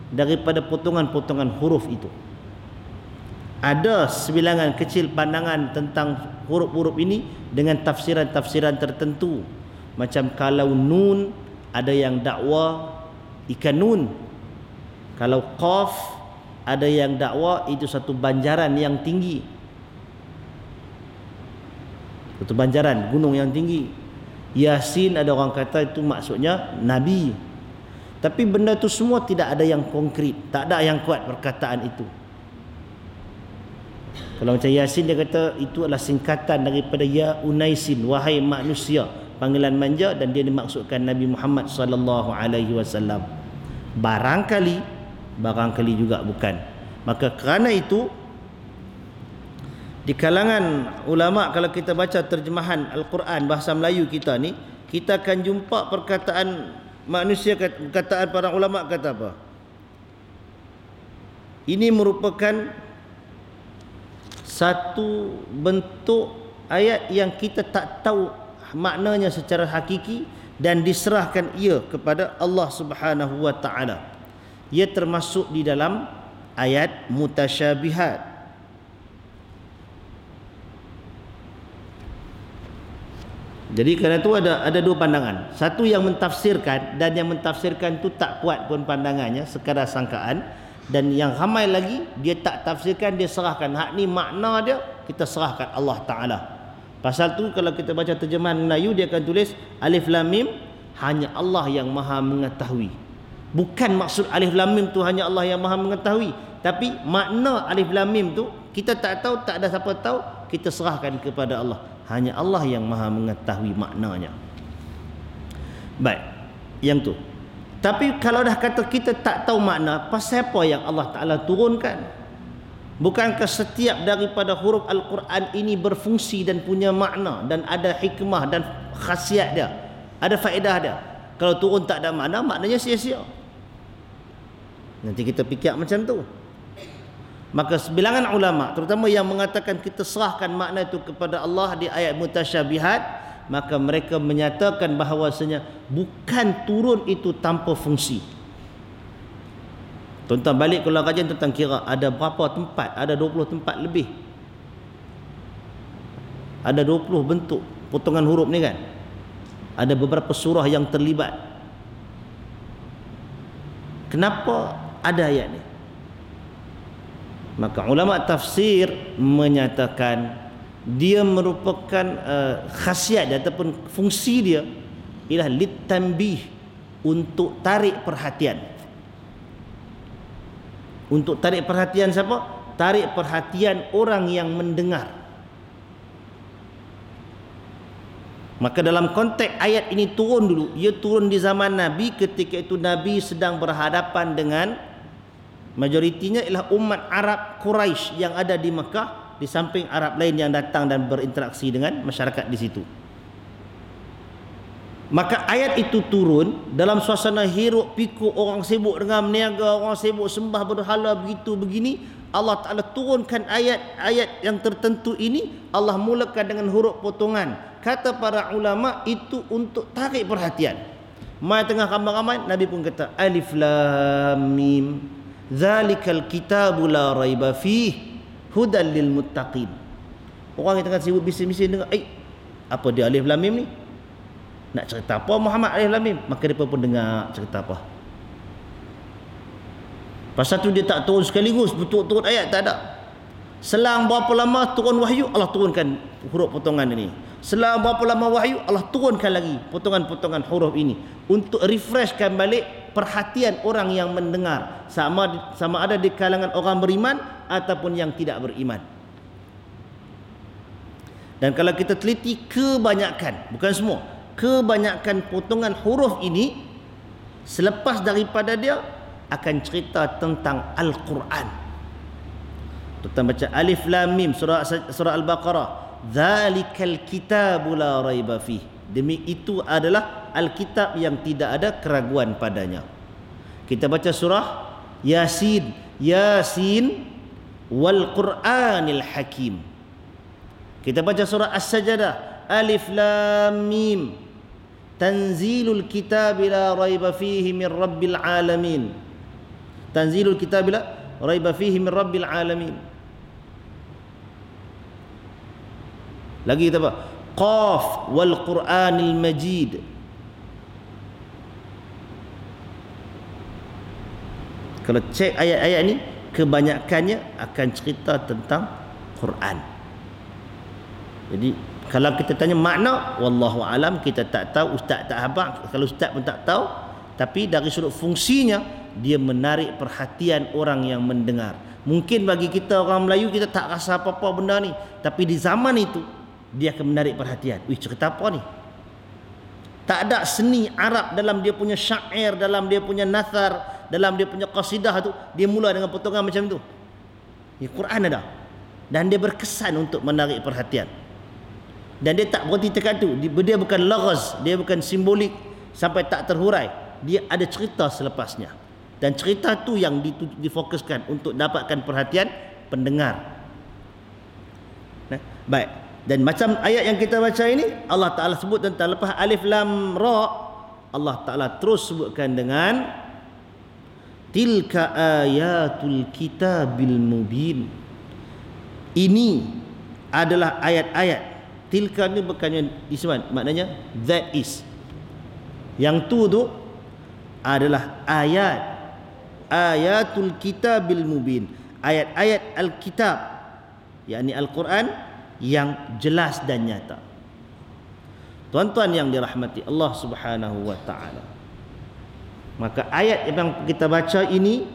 daripada potongan-potongan huruf itu. Ada sebilangan kecil pandangan tentang huruf-huruf ini dengan tafsiran-tafsiran tertentu. Macam kalau nun, ada yang dakwa ikan nun. Kalau qaf, ada yang dakwa itu satu banjaran yang tinggi, satu banjaran gunung yang tinggi. Yasin, ada orang kata itu maksudnya Nabi. Tapi benda itu semua tidak ada yang konkret, tak ada yang kuat perkataan itu. Kalau macam Yasin, dia kata itu adalah singkatan daripada Ya Unaisin, wahai manusia, panggilan manja, dan dia dimaksudkan Nabi Muhammad sallallahu alaihi wasallam. Barangkali juga bukan. Maka kerana itu Di kalangan ulama, kalau kita baca terjemahan Al-Quran bahasa Melayu kita ni, kita akan jumpa perkataan manusia, perkataan para ulama kata apa? Ini merupakan satu bentuk ayat yang kita tak tahu maknanya secara hakiki dan diserahkan ia kepada Allah Subhanahu wa taala. Ia termasuk di dalam ayat mutasyabihat. Jadi kerana itu ada dua pandangan. Satu yang mentafsirkan, dan yang mentafsirkan tu tak kuat pun pandangannya, sekadar sangkaan. Dan yang ramai lagi, dia tak tafsirkan, dia serahkan. Hak ni makna dia, kita serahkan Allah Ta'ala. Pasal tu kalau kita baca terjemahan Melayu, dia akan tulis Alif Lam Mim, hanya Allah yang maha mengetahui. Bukan maksud Alif Lam Mim tu hanya Allah yang maha mengetahui, tapi makna Alif Lam Mim tu kita tak tahu, tak ada siapa tahu, kita serahkan kepada Allah. Hanya Allah yang maha mengetahui maknanya. Baik, yang tu. Tapi kalau dah kata kita tak tahu makna, pasal apa yang Allah Ta'ala turunkan? Bukankah setiap daripada huruf Al-Quran ini berfungsi dan punya makna, dan ada hikmah dan khasiat dia, ada faedah dia? Kalau turun tak ada makna, maknanya sia-sia. Nanti kita fikir macam tu. Maka sebilangan ulama, terutama yang mengatakan kita serahkan makna itu kepada Allah di ayat mutasyabihat, maka mereka menyatakan bahawasanya bukan turun itu tanpa fungsi. Tuan-tuan balik kalau kajian tentang kira, ada berapa tempat? Ada 20 tempat lebih. Ada 20 bentuk potongan huruf ni kan. Ada beberapa surah yang terlibat. Kenapa ada ayat ni? Maka ulama tafsir menyatakan dia merupakan khasiat dia, ataupun fungsi dia ialah litanbih, untuk tarik perhatian. Untuk tarik perhatian siapa? Tarik perhatian orang yang mendengar. Maka dalam konteks ayat ini turun dulu, ia turun di zaman Nabi, ketika itu Nabi sedang berhadapan dengan majoritinya ialah umat Arab Quraisy yang ada di Mekah, di samping Arab lain yang datang dan berinteraksi dengan masyarakat di situ. Maka ayat itu turun dalam suasana hiruk pikuk, orang sibuk dengan berniaga, orang sibuk sembah berhala, begitu begini. Allah Ta'ala turunkan ayat-ayat yang tertentu ini, Allah mulakan dengan huruf potongan. Kata para ulama itu untuk tarik perhatian. Mai tengah ramai-ramai, Nabi pun kata Alif Lam Mim, zalikal kitabu la raiba fih, hudal lil muttaqin. Orang yang tengah sibuk bising-bising dengar, apa dia Alif Lam Mim ni? Nak cerita apa Muhammad Alif Lam Mim? Maka dia pun dengar cerita apa. Pasal tu dia tak turun sekaligus betul-betul ayat, tak ada. Selang berapa lama turun wahyu, Allah turunkan huruf potongan ini. Selang berapa lama wahyu, Allah turunkan lagi potongan-potongan huruf ini untuk refreshkan balik perhatian orang yang mendengar, sama ada di kalangan orang beriman ataupun yang tidak beriman. Dan kalau kita teliti, kebanyakan, bukan semua, kebanyakan potongan huruf ini selepas daripada dia akan cerita tentang Al-Quran. Kita baca Alif Lam Mim, surah Al-Baqarah, zalikal kitabu la raiba fih, demi itu adalah Alkitab yang tidak ada keraguan padanya. Kita baca surah Yasin, Yasin wal Qur'anil Hakim. Kita baca surah As-Sajdah, Alif Lam Mim, tanzilul kitabi la raiba fihi min rabbil alamin. Tanzilul kitabi la raiba fihi min rabbil alamin. Lagi kita apa? Qaf wal Qur'anil Majid. Kalau cek ayat-ayat ni, kebanyakannya akan cerita tentang Quran. Jadi kalau kita tanya makna, wallahu alam, kita tak tahu, ustaz tak hafal, kalau ustaz pun tak tahu, tapi dari sudut fungsinya dia menarik perhatian orang yang mendengar. Mungkin bagi kita orang Melayu, kita tak rasa apa-apa benda ni, tapi di zaman itu dia akan menarik perhatian. Wih, cerita apa ni? Tak ada seni Arab dalam dia punya syair, dalam dia punya nathar, dalam dia punya qasidah tu, dia mula dengan potongan macam tu. Di Quran ada. dan dia berkesan untuk menarik perhatian. Dan dia tak berhenti dekat tu. Dia bukan lagaz, dia bukan simbolik sampai tak terhurai. Dia ada cerita selepasnya. Dan cerita tu yang difokuskan untuk dapatkan perhatian pendengar. Nah, baik. Dan macam ayat yang kita baca ini, Allah Ta'ala sebut tentang lepas alif lam ra, Allah Ta'ala terus sebutkan dengan tilka ayatul kitabil mubin. Ini adalah ayat-ayat. Tilka ni bukannya isman, maknanya that is. Yang tu adalah ayat. Ayatul kitabil mubin. Ayat-ayat Alkitab, yakni Al-Quran yang jelas dan nyata. Tuan-tuan yang dirahmati Allah Subhanahu wa taala. Maka ayat yang kita baca ini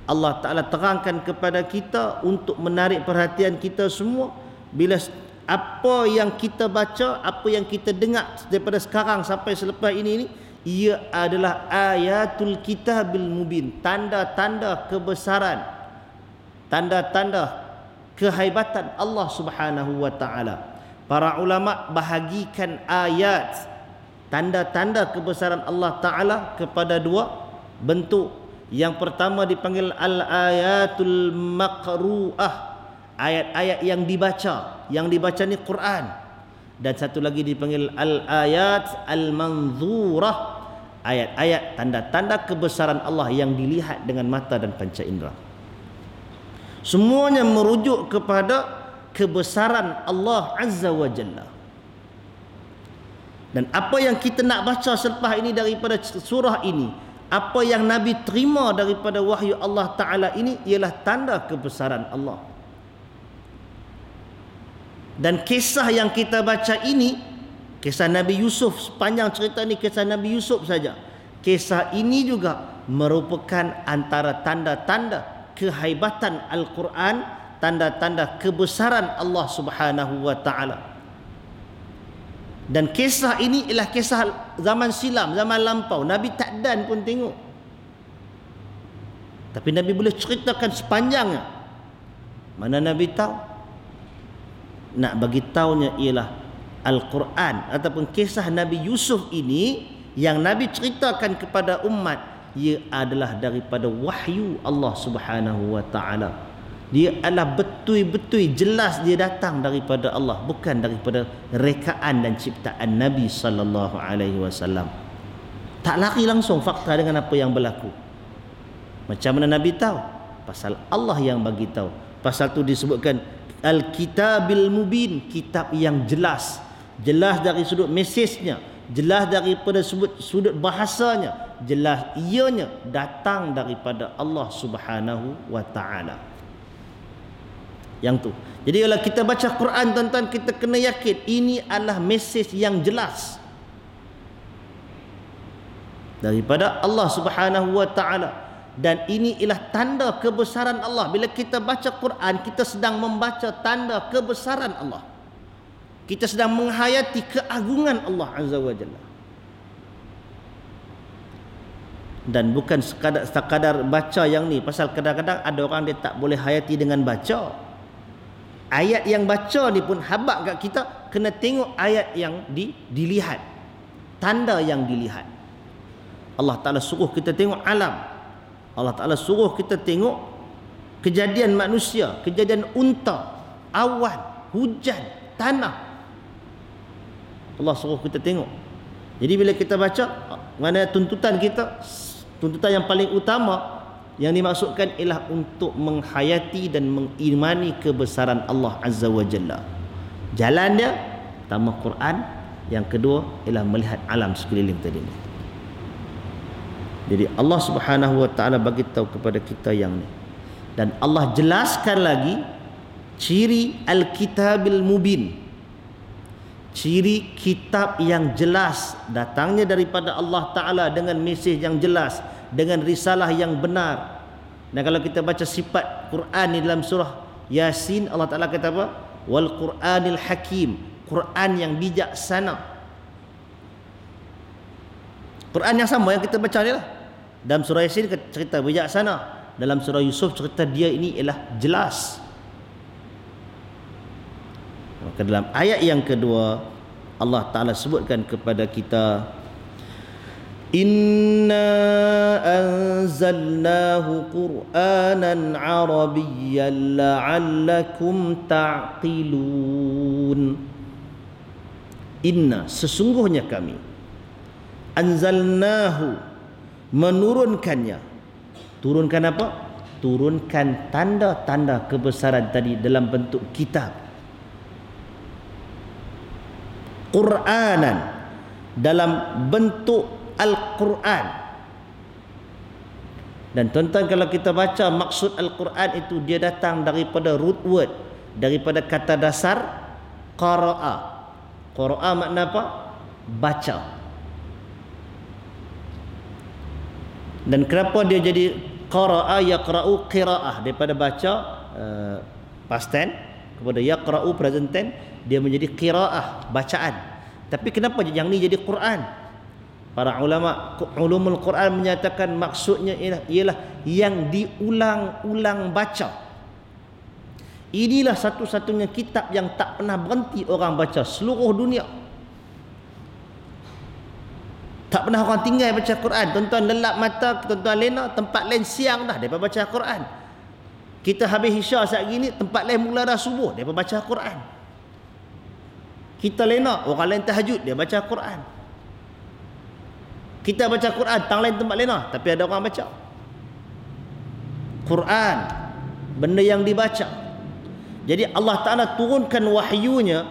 Allah Ta'ala terangkan kepada kita untuk menarik perhatian kita semua. Bila apa yang kita baca, apa yang kita dengar daripada sekarang sampai selepas ini ia adalah ayatul kitabil mubin, tanda-tanda kebesaran, tanda-tanda kehebatan Allah Subhanahu wa taala. Para ulama bahagikan ayat, tanda-tanda kebesaran Allah Ta'ala kepada dua bentuk. Yang pertama dipanggil al-ayatul maqru'ah, ayat-ayat yang dibaca. Yang dibaca ni Quran. Dan satu lagi dipanggil al-ayat al-manzurah, ayat-ayat tanda-tanda kebesaran Allah yang dilihat dengan mata dan panca indera. Semuanya merujuk kepada kebesaran Allah Azza wa Jalla. Dan apa yang kita nak baca selepas ini daripada surah ini, apa yang Nabi terima daripada wahyu Allah Ta'ala ini ialah tanda kebesaran Allah. Dan kisah yang kita baca ini, kisah Nabi Yusuf, sepanjang cerita ni kisah Nabi Yusuf saja. Kisah ini juga merupakan antara tanda-tanda kehebatan Al-Quran, tanda-tanda kebesaran Allah Subhanahu wa taala. Dan kisah ini ialah kisah zaman silam, zaman lampau. Nabi tak dan pun tengok. Tapi Nabi boleh ceritakan sepanjangnya. Mana Nabi tahu? Nak bagi tahunya ialah Al-Quran ataupun kisah Nabi Yusuf ini yang Nabi ceritakan kepada umat, ia adalah daripada wahyu Allah Subhanahu wa taala. Dia adalah betul-betul jelas dia datang daripada Allah, bukan daripada rekaan dan ciptaan Nabi sallallahu alaihi wasallam. Tak lari langsung fakta dengan apa yang berlaku. Macam mana Nabi tahu? Pasal Allah yang bagi tahu. Pasal tu disebutkan Al-Kitabil Mubin, kitab yang jelas. Jelas dari sudut mesejnya, jelas daripada sudut bahasanya, jelas ianya datang daripada Allah Subhanahu wa taala. Yang tu. Jadi kalau kita baca Quran, tuan-tuan, kita kena yakin ini adalah mesej yang jelas daripada Allah Subhanahu wa taala, dan ini ialah tanda kebesaran Allah. Bila kita baca Quran, kita sedang membaca tanda kebesaran Allah. Kita sedang menghayati keagungan Allah Azza wa Jalla. Dan bukan sekadar baca yang ni, pasal kadang-kadang ada orang dia tak boleh hayati dengan baca. Ayat yang baca ni pun habaq kat kita, kena tengok ayat yang dilihat, tanda yang dilihat. Allah Ta'ala suruh kita tengok alam. Allah Ta'ala suruh kita tengok kejadian manusia, kejadian unta, awan, hujan, tanah. Allah suruh kita tengok. Jadi bila kita baca, mana tuntutan kita, tuntutan yang paling utama yang dimaksudkan ialah untuk menghayati dan mengimani kebesaran Allah Azza wa Jalla. Jalan dia pertama Quran, yang kedua ialah melihat alam sekeliling tadi ni. Jadi Allah Subhanahu wa taala bagi tahu kepada kita yang ni. Dan Allah jelaskan lagi ciri Al-Kitabil Mubin. Ciri kitab yang jelas, datangnya daripada Allah Ta'ala dengan mesej yang jelas, dengan risalah yang benar. Dan kalau kita baca sifat Quran ni dalam surah Yasin, Allah Ta'ala kata apa? Wal Quranil Hakim, Quran yang bijaksana. Quran yang sama yang kita baca ni lah. Dalam surah Yasin cerita bijaksana, dalam surah Yusuf cerita dia ini ialah jelas. Maka dalam ayat yang kedua Allah Ta'ala sebutkan kepada kita, Inna anzalnahu Qur'anan Arabiyyan la'allakum ta'qilun. Inna, sesungguhnya kami, anzalnahu, menurunkannya. Turunkan apa? Turunkan tanda-tanda kebesaran tadi dalam bentuk kitab. Qur'anan, dalam bentuk Al-Quran. Dan tuan-tuan, kalau kita baca maksud Al-Quran itu, dia datang daripada root word, daripada kata dasar qara'a. Qara'a makna apa? Baca. Dan kenapa dia jadi qara'a, yaqra'u, qira'ah, daripada baca past tense kepada yaqra'u present tense, dia menjadi qira'ah, bacaan. Tapi kenapa yang ni jadi Quran? Para ulama ulumul Quran menyatakan maksudnya ialah yang diulang-ulang baca. Inilah satu-satunya kitab yang tak pernah berhenti orang baca seluruh dunia. Tak pernah orang tinggal baca Quran. Tuan-tuan lelap mata, tuan-tuan lena, tempat lain siang dah daripada baca Quran. Kita habis isyak saat gini, tempat lain mula dah subuh daripada baca Quran. Kita lena, orang lain tahajud, dia baca Quran. Kita baca Quran, tang lain tempat lena, tapi ada orang baca Quran, benda yang dibaca. Jadi Allah Ta'ala turunkan wahyunya,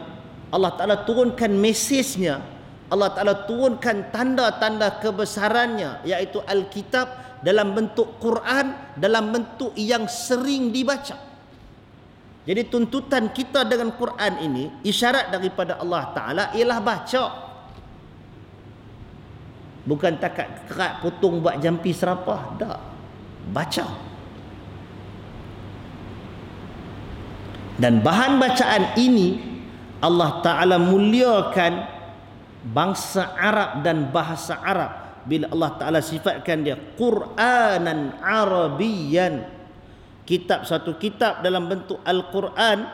Allah Ta'ala turunkan mesejnya, Allah Ta'ala turunkan tanda-tanda kebesarannya, iaitu Alkitab, dalam bentuk Quran, dalam bentuk yang sering dibaca. Jadi tuntutan kita dengan Quran ini, isyarat daripada Allah Ta'ala ialah baca. Bukan takat kerat potong buat jampi serapah. Tak. Baca. Dan bahan bacaan ini Allah Ta'ala muliakan bangsa Arab dan bahasa Arab bila Allah Ta'ala sifatkan dia Qur'anan Arabiyyan, kitab, satu kitab dalam bentuk Al-Quran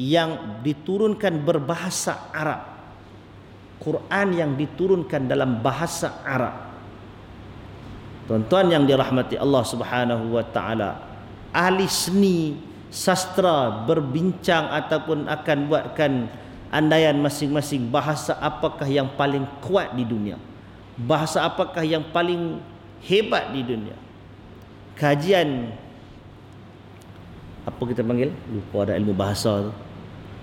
yang diturunkan berbahasa Arab. Quran yang diturunkan dalam bahasa Arab. Tuan-tuan yang dirahmati Allah Subhanahu wa Ta'ala, ahli seni sastra berbincang ataupun akan buatkan andaian masing-masing bahasa apakah yang paling kuat di dunia, bahasa apakah yang paling hebat di dunia. Kajian apa kita panggil, lupa ada ilmu bahasa tu,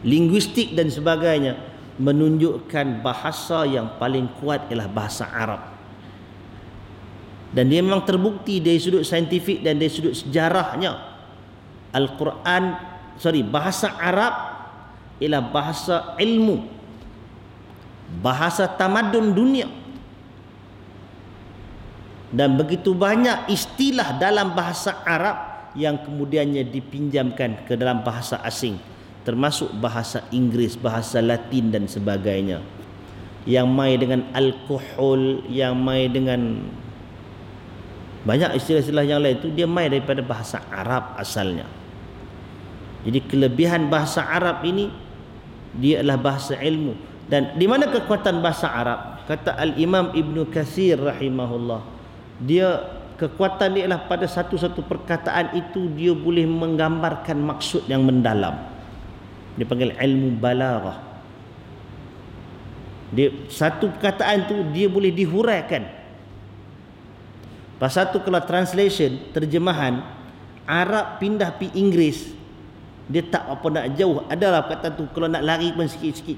linguistik dan sebagainya, menunjukkan bahasa yang paling kuat ialah bahasa Arab. Dan dia memang terbukti dari sudut saintifik dan dari sudut sejarahnya. Al-Quran, bahasa Arab ialah bahasa ilmu, bahasa tamadun dunia. Dan begitu banyak istilah dalam bahasa Arab yang kemudiannya dipinjamkan ke dalam bahasa asing, termasuk bahasa Inggeris, bahasa Latin dan sebagainya, yang mai dengan alkohol, yang mai dengan banyak istilah-istilah yang lain itu, dia mai daripada bahasa Arab asalnya. Jadi kelebihan bahasa Arab ini, dia adalah bahasa ilmu. Dan di mana kekuatan bahasa Arab? Kata Al-Imam Ibn Katsir rahimahullah, dia kekuatan dia adalah pada satu-satu perkataan itu dia boleh menggambarkan maksud yang mendalam. Dia panggil ilmu balaghah. Dia satu perkataan tu dia boleh dihuraikan. Pasal tu kalau translation, terjemahan Arab pindah pi Inggeris, dia tak apa nak jauh. Adalah perkataan tu kalau nak lari pun sikit-sikit.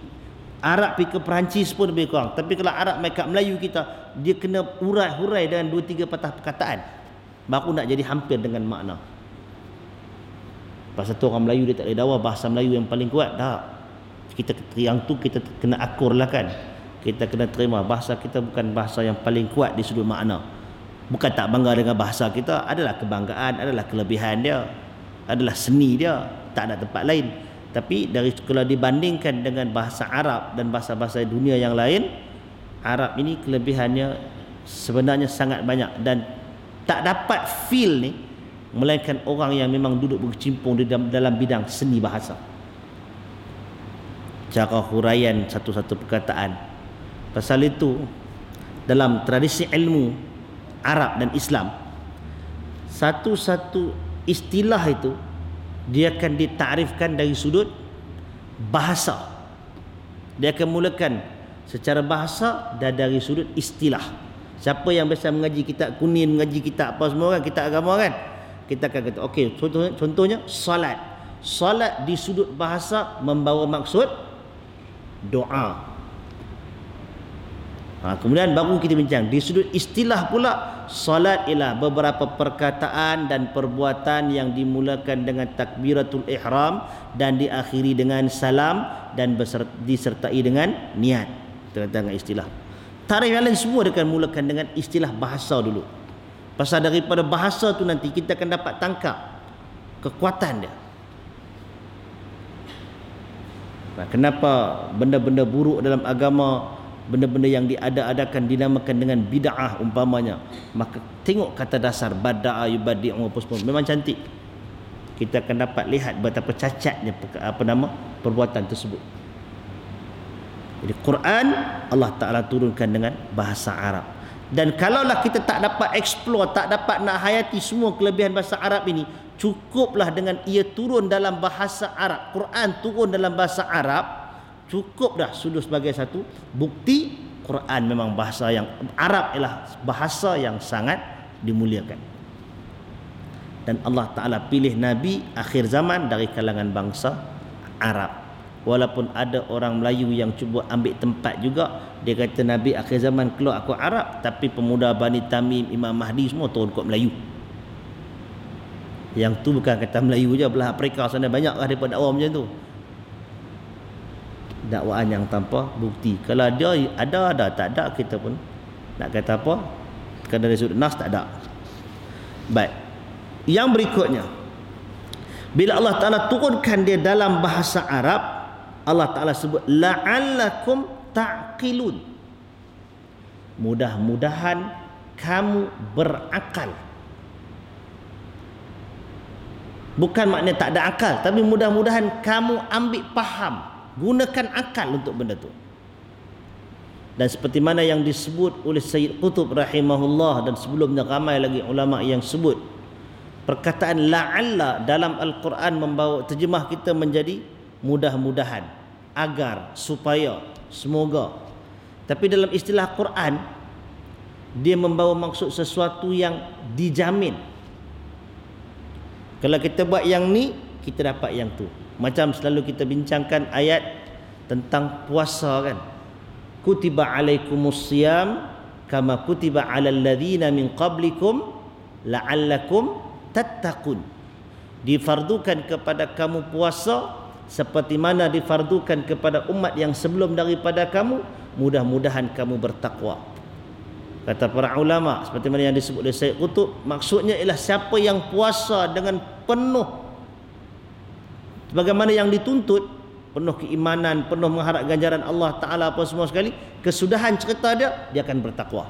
Arab pi ke Perancis pun lebih kurang. Tapi kalau Arab mai kat Melayu kita, dia kena hurai-hurai dengan 2-3 patah perkataan baru nak jadi hampir dengan makna. Pasal tu orang Melayu dia tak boleh dakwah bahasa Melayu yang paling kuat. Tak. Kita yang tu kita kena akurlah kan. Kita kena terima bahasa kita bukan bahasa yang paling kuat di sudut makna. Bukan tak bangga dengan bahasa kita, adalah kebanggaan, adalah kelebihan dia, adalah seni dia, tak ada tempat lain. Tapi dari kalau dibandingkan dengan bahasa Arab dan bahasa-bahasa dunia yang lain, Arab ini kelebihannya sebenarnya sangat banyak dan tak dapat feel ni melainkan orang yang memang duduk berkecimpung di dalam bidang seni bahasa. cara huraian satu-satu perkataan. Pasal itu dalam tradisi ilmu Arab dan Islam, satu-satu istilah itu dia akan ditarifkan dari sudut bahasa. Dia akan mulakan secara bahasa dan dari sudut istilah. Siapa yang biasa mengaji kitab kuning, mengaji kitab apa semua kan, kitab agama kan, kita akan kata okey, contohnya solat. Solat di sudut bahasa membawa maksud doa. Kemudian baru kita bincang di sudut istilah pula, solat ialah beberapa perkataan dan perbuatan yang dimulakan dengan takbiratul ihram dan diakhiri dengan salam dan disertai dengan niat. Tentang istilah. Tarikh yang lain semua dia akan mulakan dengan istilah bahasa dulu. Pasal daripada bahasa tu nanti kita akan dapat tangkap kekuatan dia. Kenapa benda-benda buruk dalam agama, benda-benda yang diada-adakan dinamakan dengan bid'ah umpamanya, maka tengok kata dasar bada'a yubadi'u apa semua memang cantik. Kita akan dapat lihat betapa cacatnya perbuatan tersebut. Jadi Quran Allah Ta'ala turunkan dengan bahasa Arab. Dan kalaulah kita tak dapat explore, tak dapat nak hayati semua kelebihan bahasa Arab ini, cukuplah dengan ia turun dalam bahasa Arab. Quran turun dalam bahasa Arab, cukup dah sudah sebagai satu bukti Quran memang bahasa yang Arab ialah bahasa yang sangat dimuliakan. Dan Allah Ta'ala pilih Nabi akhir zaman dari kalangan bangsa Arab. Walaupun ada orang Melayu yang cuba ambil tempat juga, dia kata Nabi akhir zaman keluar aku Arab, tapi pemuda Bani Tamim, Imam Mahdi semua turun kot Melayu. Yang tu bukan kata Melayu je, belah Afrika sana banyak lah daripada awam macam tu. Dakwaan yang tanpa bukti. Kalau dia ada, tak ada, kita pun nak kata apa, kalau dari sudut nas tak ada. Baik, yang berikutnya, bila Allah Ta'ala turunkan dia dalam bahasa Arab, Allah Ta'ala sebut la'allakum ta'qilun, mudah-mudahan kamu berakal. Bukan maknanya tak ada akal, tapi mudah-mudahan kamu ambil faham, gunakan akal untuk benda tu. Dan seperti mana yang disebut oleh Sayyid Qutb rahimahullah, dan sebelumnya ramai lagi ulama yang sebut, perkataan la'alla dalam Al-Quran membawa terjemah kita menjadi mudah-mudahan, agar, supaya, semoga. Tapi dalam istilah Quran, dia membawa maksud sesuatu yang dijamin. Kalau kita buat yang ni, kita dapat yang tu. Macam selalu kita bincangkan ayat tentang puasa kan, kutiba alaikumus siyam kama kutiba alal ladzina min qablikum la'allakum tattaqun. Difardukan kepada kamu puasa seperti mana difardukan kepada umat yang sebelum daripada kamu, mudah-mudahan kamu bertakwa. Kata para ulama, seperti mana yang disebut oleh Sayyid Qutb, maksudnya ialah siapa yang puasa dengan penuh bagaimana yang dituntut, penuh keimanan, penuh mengharap ganjaran Allah Ta'ala apa semua sekali, kesudahan cerita dia akan bertakwa.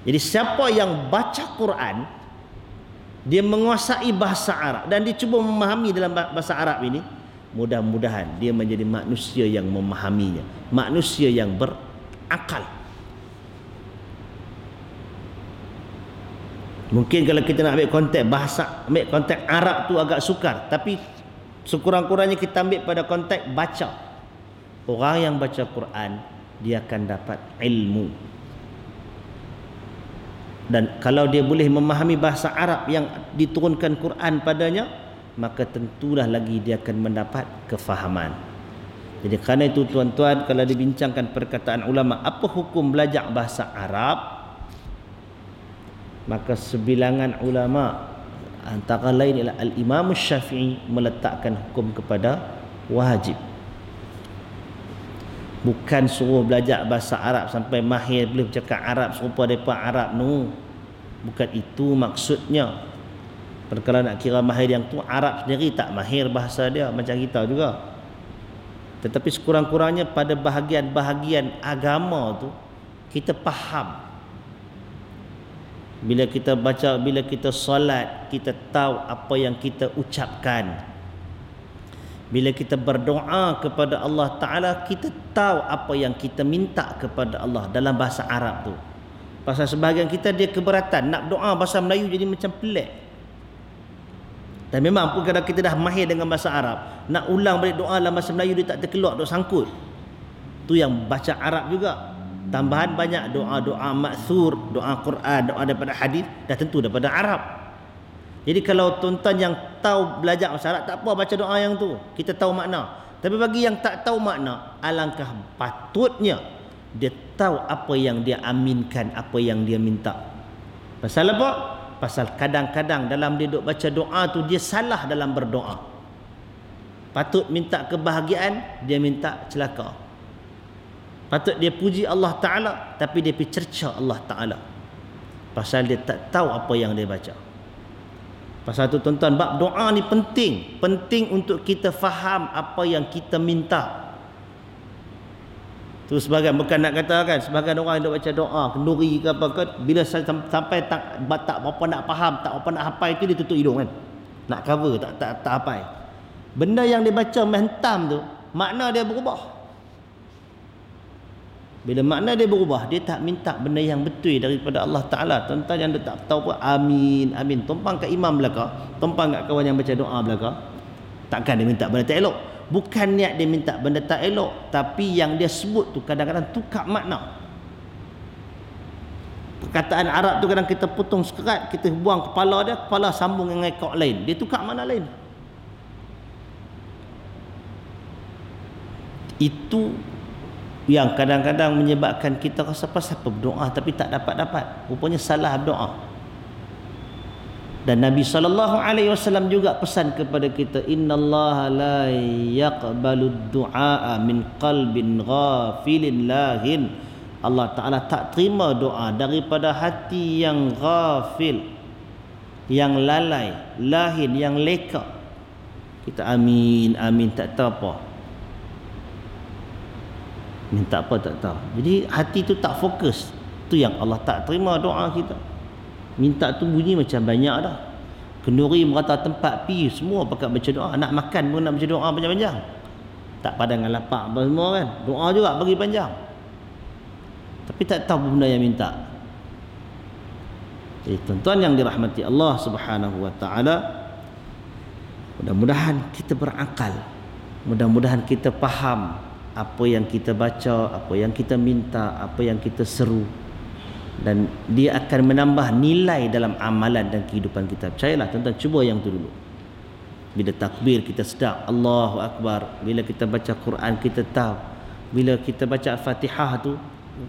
Jadi siapa yang baca Quran, dia menguasai bahasa Arab dan dia cuba memahami dalam bahasa Arab ini, mudah-mudahan dia menjadi manusia yang memahaminya, manusia yang berakal. Mungkin kalau kita nak ambil konteks bahasa, ambil konteks Arab tu agak sukar, tapi sekurang-kurangnya kita ambil pada konteks baca. Orang yang baca Quran, dia akan dapat ilmu. Dan kalau dia boleh memahami bahasa Arab yang diturunkan Quran padanya, maka tentulah lagi dia akan mendapat kefahaman. Jadi kerana itu tuan-tuan, kalau dibincangkan perkataan ulama, apa hukum belajar bahasa Arab, maka sebilangan ulama antara lain ialah Al-Imam Syafi'i meletakkan hukum kepada wajib. Bukan suruh belajar bahasa Arab sampai mahir boleh bercakap Arab serupa depa Arab, no. Bukan itu maksudnya. Kalau nak kira mahir yang tu, Arab sendiri tak mahir bahasa dia macam kita juga. Tetapi sekurang-kurangnya pada bahagian-bahagian agama tu kita faham. Bila kita baca, bila kita solat, kita tahu apa yang kita ucapkan. Bila kita berdoa kepada Allah Ta'ala, kita tahu apa yang kita minta kepada Allah dalam bahasa Arab tu. Pasal sebahagian kita dia keberatan nak doa bahasa Melayu jadi macam pelik. Dan memang pun kadang kita dah mahir dengan bahasa Arab, nak ulang balik doa dalam bahasa Melayu dia tak terkeluar, duk sangkut. Tu yang baca Arab juga. Tambahan banyak doa-doa maksur, doa Quran, doa daripada hadis, dah tentu daripada Arab. Jadi kalau tuan-tuan yang tahu belajar bahasa Arab, tak apa baca doa yang tu, kita tahu makna. Tapi bagi yang tak tahu makna, alangkah patutnya dia tahu apa yang dia aminkan, apa yang dia minta. Pasal apa? Pasal kadang-kadang dalam dia duk baca doa tu, dia salah dalam berdoa. Patut minta kebahagiaan, dia minta celaka. Patut dia puji Allah Ta'ala, tapi dia pergi cerca Allah Ta'ala. Pasal dia tak tahu apa yang dia baca. Pasal tu tuan-tuan, bab doa ni penting. Penting untuk kita faham apa yang kita minta. Tu sebagian, bukan nak katakan sebagian orang yang baca doa kenduri ke apa ke, bila sampai tak apa nak faham, tak apa nak hafal itu, dia tutup hidung kan. Nak cover tak hafal. Benda yang dia baca menghentam tu, makna dia berubah. Bila makna dia berubah, dia tak minta benda yang betul daripada Allah Ta'ala. Tuan-tuan yang dia tak tahu apa, amin, amin. Tumpang kat imam belakang, tumpang kat kawan yang baca doa belakang. Takkan dia minta benda tak elok. Bukan niat dia minta benda tak elok, tapi yang dia sebut tu kadang-kadang tukar makna. Perkataan Arab tu kadang kita potong sekerat, kita buang kepala dia, kepala sambung dengan ekor lain. Dia tukar makna lain. Itu yang kadang-kadang menyebabkan kita rasa pasal berdoa tapi tak dapat-dapat. Rupanya salah berdoa. Dan Nabi SAW juga pesan kepada kita, innallaha la yaqbalu du'a min qalbin ghafilin lahin. Allah Ta'ala tak terima doa daripada hati yang ghafil, yang lalai, lahin, yang leka. Kita amin, amin, tak tahu apa. Minta apa tak tahu. Jadi hati tu tak fokus. Tu yang Allah tak terima doa kita. Minta tu bunyi macam banyak dah. Kenduri merata tempat pi semua pakat baca doa. Nak makan pun nak baca doa panjang-panjang. Tak padan dengan lapak apa semua kan. Doa juga bagi panjang. Tapi tak tahu benda yang minta. Jadi tuan-tuan yang dirahmati Allah Subhanahu wa taala, mudah-mudahan kita berakal. Mudah-mudahan kita faham apa yang kita baca, apa yang kita minta, apa yang kita seru, dan dia akan menambah nilai dalam amalan dan kehidupan kita. Percayalah tuan-tuan, cuba yang tu dulu. Bila takbir kita sedap, Allahu Akbar. Bila kita baca Quran kita tahu. Bila kita baca Al-Fatihah tu,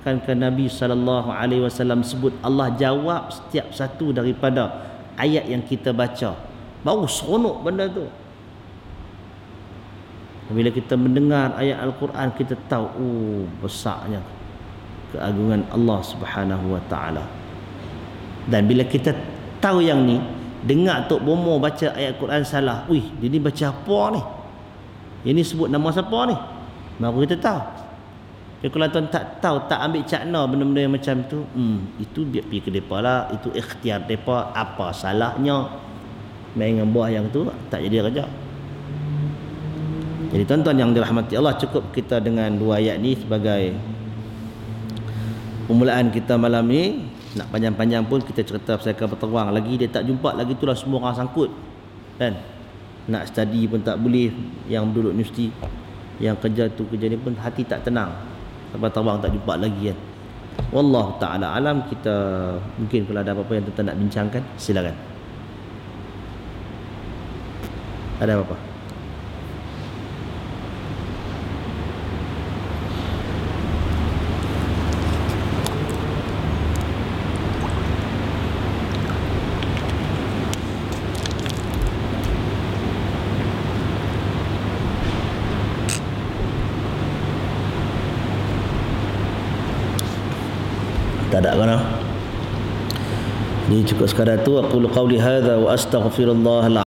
kan Nabi SAW sebut Allah jawab setiap satu daripada ayat yang kita baca. Baru seronok benda tu. Bila kita mendengar ayat Al-Quran, kita tahu besarnya keagungan Allah Subhanahu wa taala. Dan bila kita tahu yang ni, dengar Tok Bomo baca ayat Quran salah, dia ni baca apa ni? Ini sebut nama siapa ni? Baru kita tahu. Tapi kalau tuan tak tahu, tak ambil cakna benda-benda yang macam tu, itu dia pergi ke depa lah, itu ikhtiar depa, apa salahnya? Main dengan buah yang tu tak jadi kerja. Jadi tuan-tuan yang dirahmati Allah, cukup kita dengan dua ayat ni sebagai permulaan kita malam ni. Nak panjang-panjang pun kita cerita pasal kapal terbang lagi, dia tak jumpa lagi, itulah semua orang sangkut kan. Nak study pun tak boleh, yang duduk universiti, yang kerja tu kerja ni pun hati tak tenang. Kapal terbang tak jumpa lagi kan. Wallahu ta'ala alam. Kita mungkin kalau ada apa-apa yang tuan-tuan nak bincangkan, silakan. Ada apa-apa? Tak ada kena. Jadi cukup sekadar tu. Aku qauli hadza wa astaghfirullah